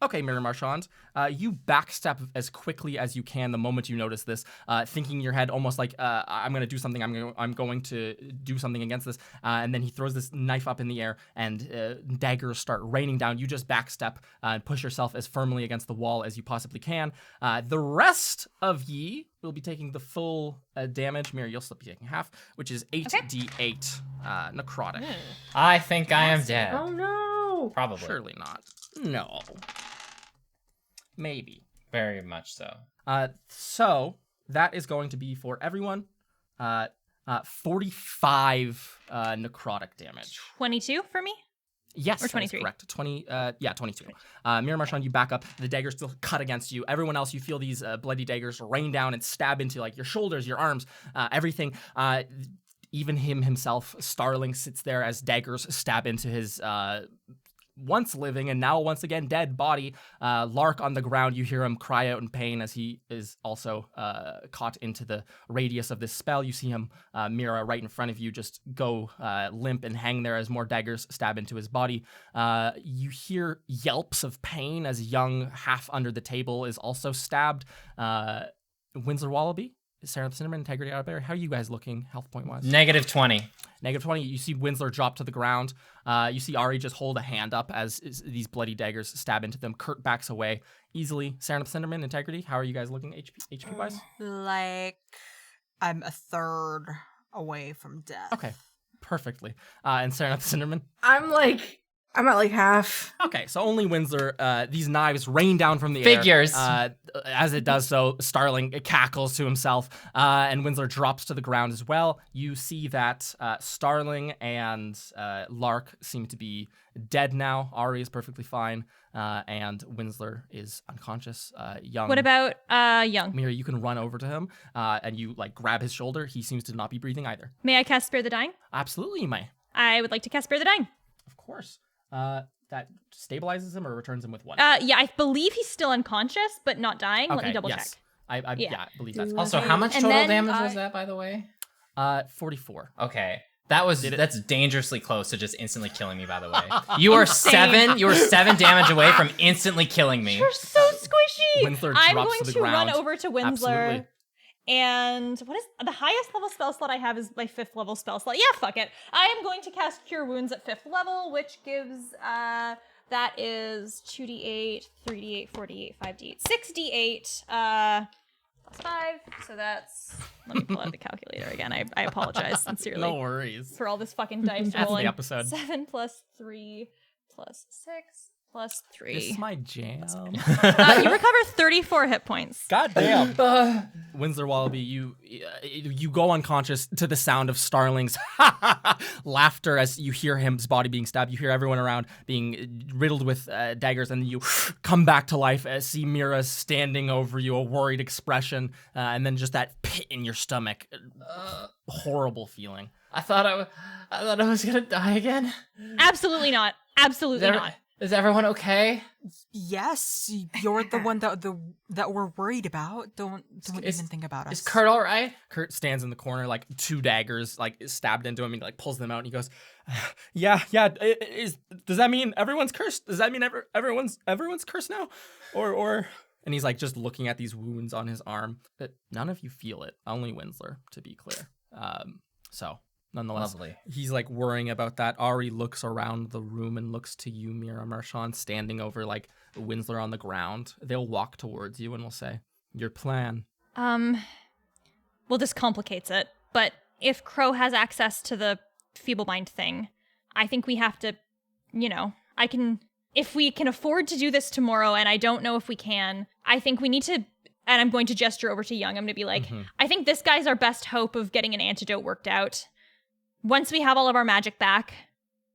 A: Okay, Mirror Marchand, you backstep as quickly as you can the moment you notice this, thinking in your head almost like, I'm going to do something, I'm going to do something against this, and then he throws this knife up in the air, and daggers start raining down. You just backstep and push yourself as firmly against the wall as you possibly can. The rest of ye will be taking the full damage. Mirror, you'll still be taking half, which is 8d8 necrotic.
B: I think I am dead.
E: Oh no!
B: Probably.
A: Surely not. No. Maybe.
B: Very much so.
A: So that is going to be for everyone 45 necrotic damage.
D: 22 for me?
A: Yes,
D: Or 23.
A: that is correct. 22. Mirror Marchand, you back up. The daggers still cut against you. Everyone else, you feel these bloody daggers rain down and stab into like your shoulders, your arms, everything. Even himself, Starling, sits there as daggers stab into his once living and now once again dead body. Lark on the ground, you hear him cry out in pain as he is also caught into the radius of this spell. You see him, Mira, right in front of you, just go limp and hang there as more daggers stab into his body. You hear yelps of pain as Young, half under the table, is also stabbed. Winslow Wallaby, Sarah Cinnamon, Integrity out there. How are you guys looking health point wise?
B: -20.
A: -20. You see Winslow drop to the ground. You see Ari just hold a hand up as these bloody daggers stab into them. Kurt backs away easily. Sarah Cinnamon, Integrity. How are you guys looking HP wise?
C: Like, I'm a third away from death.
A: Okay, perfectly. And Sarah Cinnamon.
E: I'm at like half.
A: Okay, so only Windsor. These knives rain down from the
B: Figures.
A: air. As it does so, Starling cackles to himself, and Windsor drops to the ground as well. You see that Starling and Lark seem to be dead now. Ari is perfectly fine, and Winslow is unconscious. Young.
D: What about Young?
A: Mira, you can run over to him, and you like grab his shoulder. He seems to not be breathing either.
D: May I cast Spare the Dying?
A: Absolutely, you may.
D: I would like to cast Spare the Dying.
A: Of course. That stabilizes him or returns him with 1.
D: Yeah, I believe he's still unconscious, but not dying. Let me double
A: yes.
D: check.
A: I believe that's
B: Also,
A: possible.
B: how much
D: And
B: total
D: then
B: damage was that, by the way?
A: 44.
B: Okay. That's dangerously close to just instantly killing me, by the way. You are 7 damage away from instantly killing me.
D: You're so squishy.
A: Winslow
D: I'm
A: drops
D: going
A: to the
D: to run
A: ground.
D: over to Winslow.
A: Absolutely.
D: And what is the highest level spell slot I have is my 5th level spell slot. Yeah, fuck it. I am going to cast Cure Wounds at 5th level, which gives that is 2d8, 3d8, 4d8, 5d8, 6d8 plus 5. So that's, let me pull out the calculator again. I apologize sincerely
A: No worries.
D: for all this fucking dice
A: That's
D: rolling.
A: the episode.
D: 7 plus 3 plus 6 plus 3.
A: This is my jam.
D: You recover 34 hit points.
A: God damn. Winslow Wallaby, you go unconscious to the sound of Starling's laughter as you hear his body being stabbed. You hear everyone around being riddled with daggers, and then you come back to life as see Mira standing over you, a worried expression, and then just that pit in your stomach. Horrible feeling.
B: I thought I was gonna die again.
D: Absolutely not. Absolutely not.
B: Is everyone okay?
C: Yes, you're the one that we're worried about. Don't even think about us.
B: Is Kurt all right?
A: Kurt stands in the corner, like 2 daggers, like stabbed into him. He like pulls them out, and he goes, "Yeah. Does that mean everyone's cursed? Does that mean everyone's cursed now, or?" And he's like just looking at these wounds on his arm. But none of you feel it. Only Winslow, to be clear. So. Nonetheless,
B: Lovely.
A: He's like worrying about that. Ari looks around the room and looks to you, Mira Marchand, standing over like Winslow on the ground. They'll walk towards you and will say, "Your plan."
D: Well, this complicates it. But if Crowe has access to the feeble mind thing, I think we have to, if we can afford to do this tomorrow, and I don't know if we can, I think we need to, and I'm going to gesture over to Young. I'm going to be like, I think this guy's our best hope of getting an antidote worked out. Once we have all of our magic back,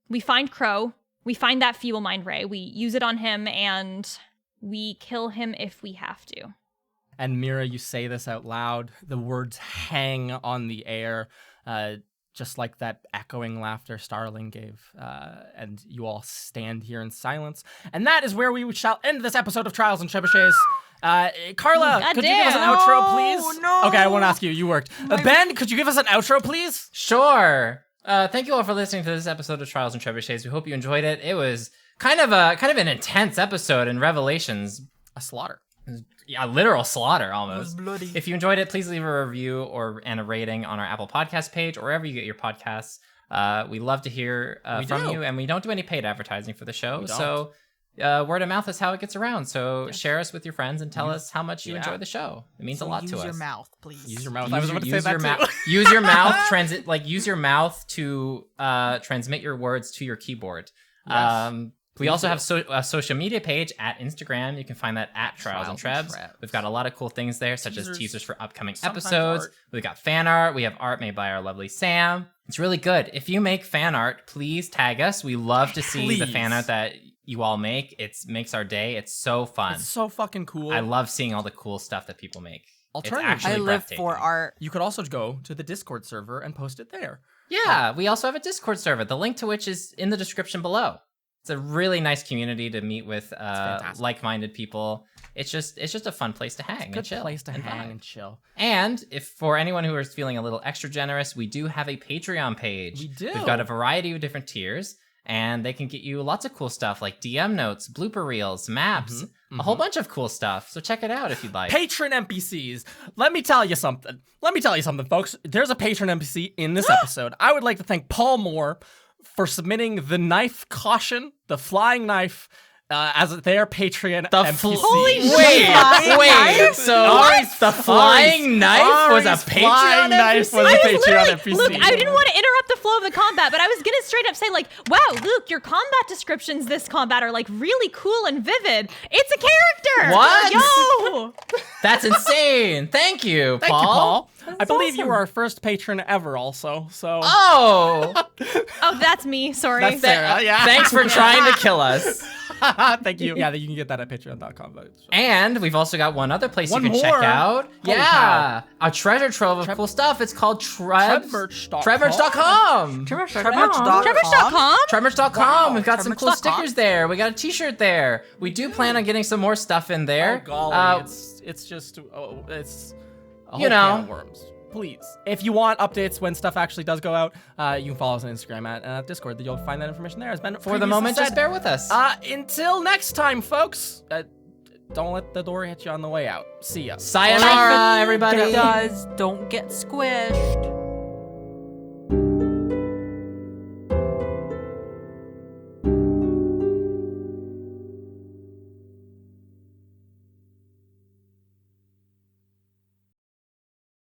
D: we find Crowe, we find that feeble mind ray, we use it on him, and we kill him if we have to.
A: And Mira, you say this out loud. The words hang on the air, just like that echoing laughter Starling gave. And you all stand here in silence. And that is where we shall end this episode of Trials and Trebuchets. Carla, could you give us an outro, please?
C: No.
A: Okay, I won't ask you. You worked. Ben, could you give us an outro, please?
B: Sure. Thank you all for listening to this episode of Trials and Trebuchets. We hope you enjoyed it. It was kind of an intense episode in Revelations.
A: A slaughter.
B: Yeah, a literal slaughter almost.
C: bloody.
B: If you enjoyed it, please leave a review and a rating on our Apple Podcast page or wherever you get your podcasts. We love to hear from you, and we don't do any paid advertising for the show. So word of mouth is how it gets around. So share us with your friends and tell us how much you enjoy the show. It means a lot to us.
C: Use your mouth, please.
A: Use your mouth. I was about to say that too.
B: Use your mouth. Use your mouth to transmit your words to your keyboard.
A: Yes.
B: We also have a social media page at Instagram. You can find that at Trials and Trebs. We've got a lot of cool things there, such as teasers for upcoming episodes.
A: Art.
B: We've got fan art. We have art made by our lovely Sam. It's really good. If you make fan art, please tag us. We love to see the fan art that you all make. It makes our day. It's so fun.
A: It's so fucking cool.
B: I love seeing all the cool stuff that people make.
A: Alternatively,
C: I live for art.
A: You could also go to the Discord server and post it there.
B: Yeah, we also have a Discord server, the link to which is in the description below. It's a really nice community to meet with like-minded people. It's just a fun place to hang and chill.
A: Place to hang and chill.
B: And if for anyone who is feeling a little extra generous, we do have a Patreon page.
A: We do.
B: We've got a variety of different tiers, and they can get you lots of cool stuff like DM notes, blooper reels, maps, a whole bunch of cool stuff. So check it out if you'd like.
A: Patron NPCs. Let me tell you something. Folks. There's a patron NPC in this episode. I would like to thank Paul Moore for submitting the knife caution, the flying knife, as their Patreon NPC.
C: Holy shit!
B: Wait. So the flying knife was a Patreon
A: knife
B: NPC?
A: was a Patreon NPC.
D: Luke, I didn't want to interrupt the flow of the combat, but I was gonna straight up say like, wow, Luke, your combat descriptions this combat are like really cool and vivid. It's a character.
B: What?
D: Yo!
B: That's insane. Thank you,
A: Thank you, Paul. I believe you were our first patron ever also, so...
B: Oh!
D: Oh, that's me. Sorry.
A: That's Sarah, yeah.
B: Thanks for trying to kill us.
A: Thank you. Yeah, you can get that at patreon.com.
B: And we've also got one other place
A: One
B: you can check
A: more?
B: out.
A: Holy
B: Yeah, a treasure trove of cool stuff. It's called
A: Trebmerch.com.
B: Trebmerch.com.
D: Trevorch.com?
B: Trebmerch.com. We've got some cool
C: Trebmerch.com.
B: stickers there. We got a t-shirt there. We do plan on getting some more stuff in there.
A: Oh, golly, it's just... it's... a
B: You
A: whole
B: know.
A: can of worms. Please. If you want updates when stuff actually does go out, you can follow us on Instagram at Discord. You'll find that information there. As Ben
B: For the moment, just bear with us.
A: Until next time, folks. Don't let the door hit you on the way out. See ya.
B: Sayonara, everybody.
C: It does. Don't get squished.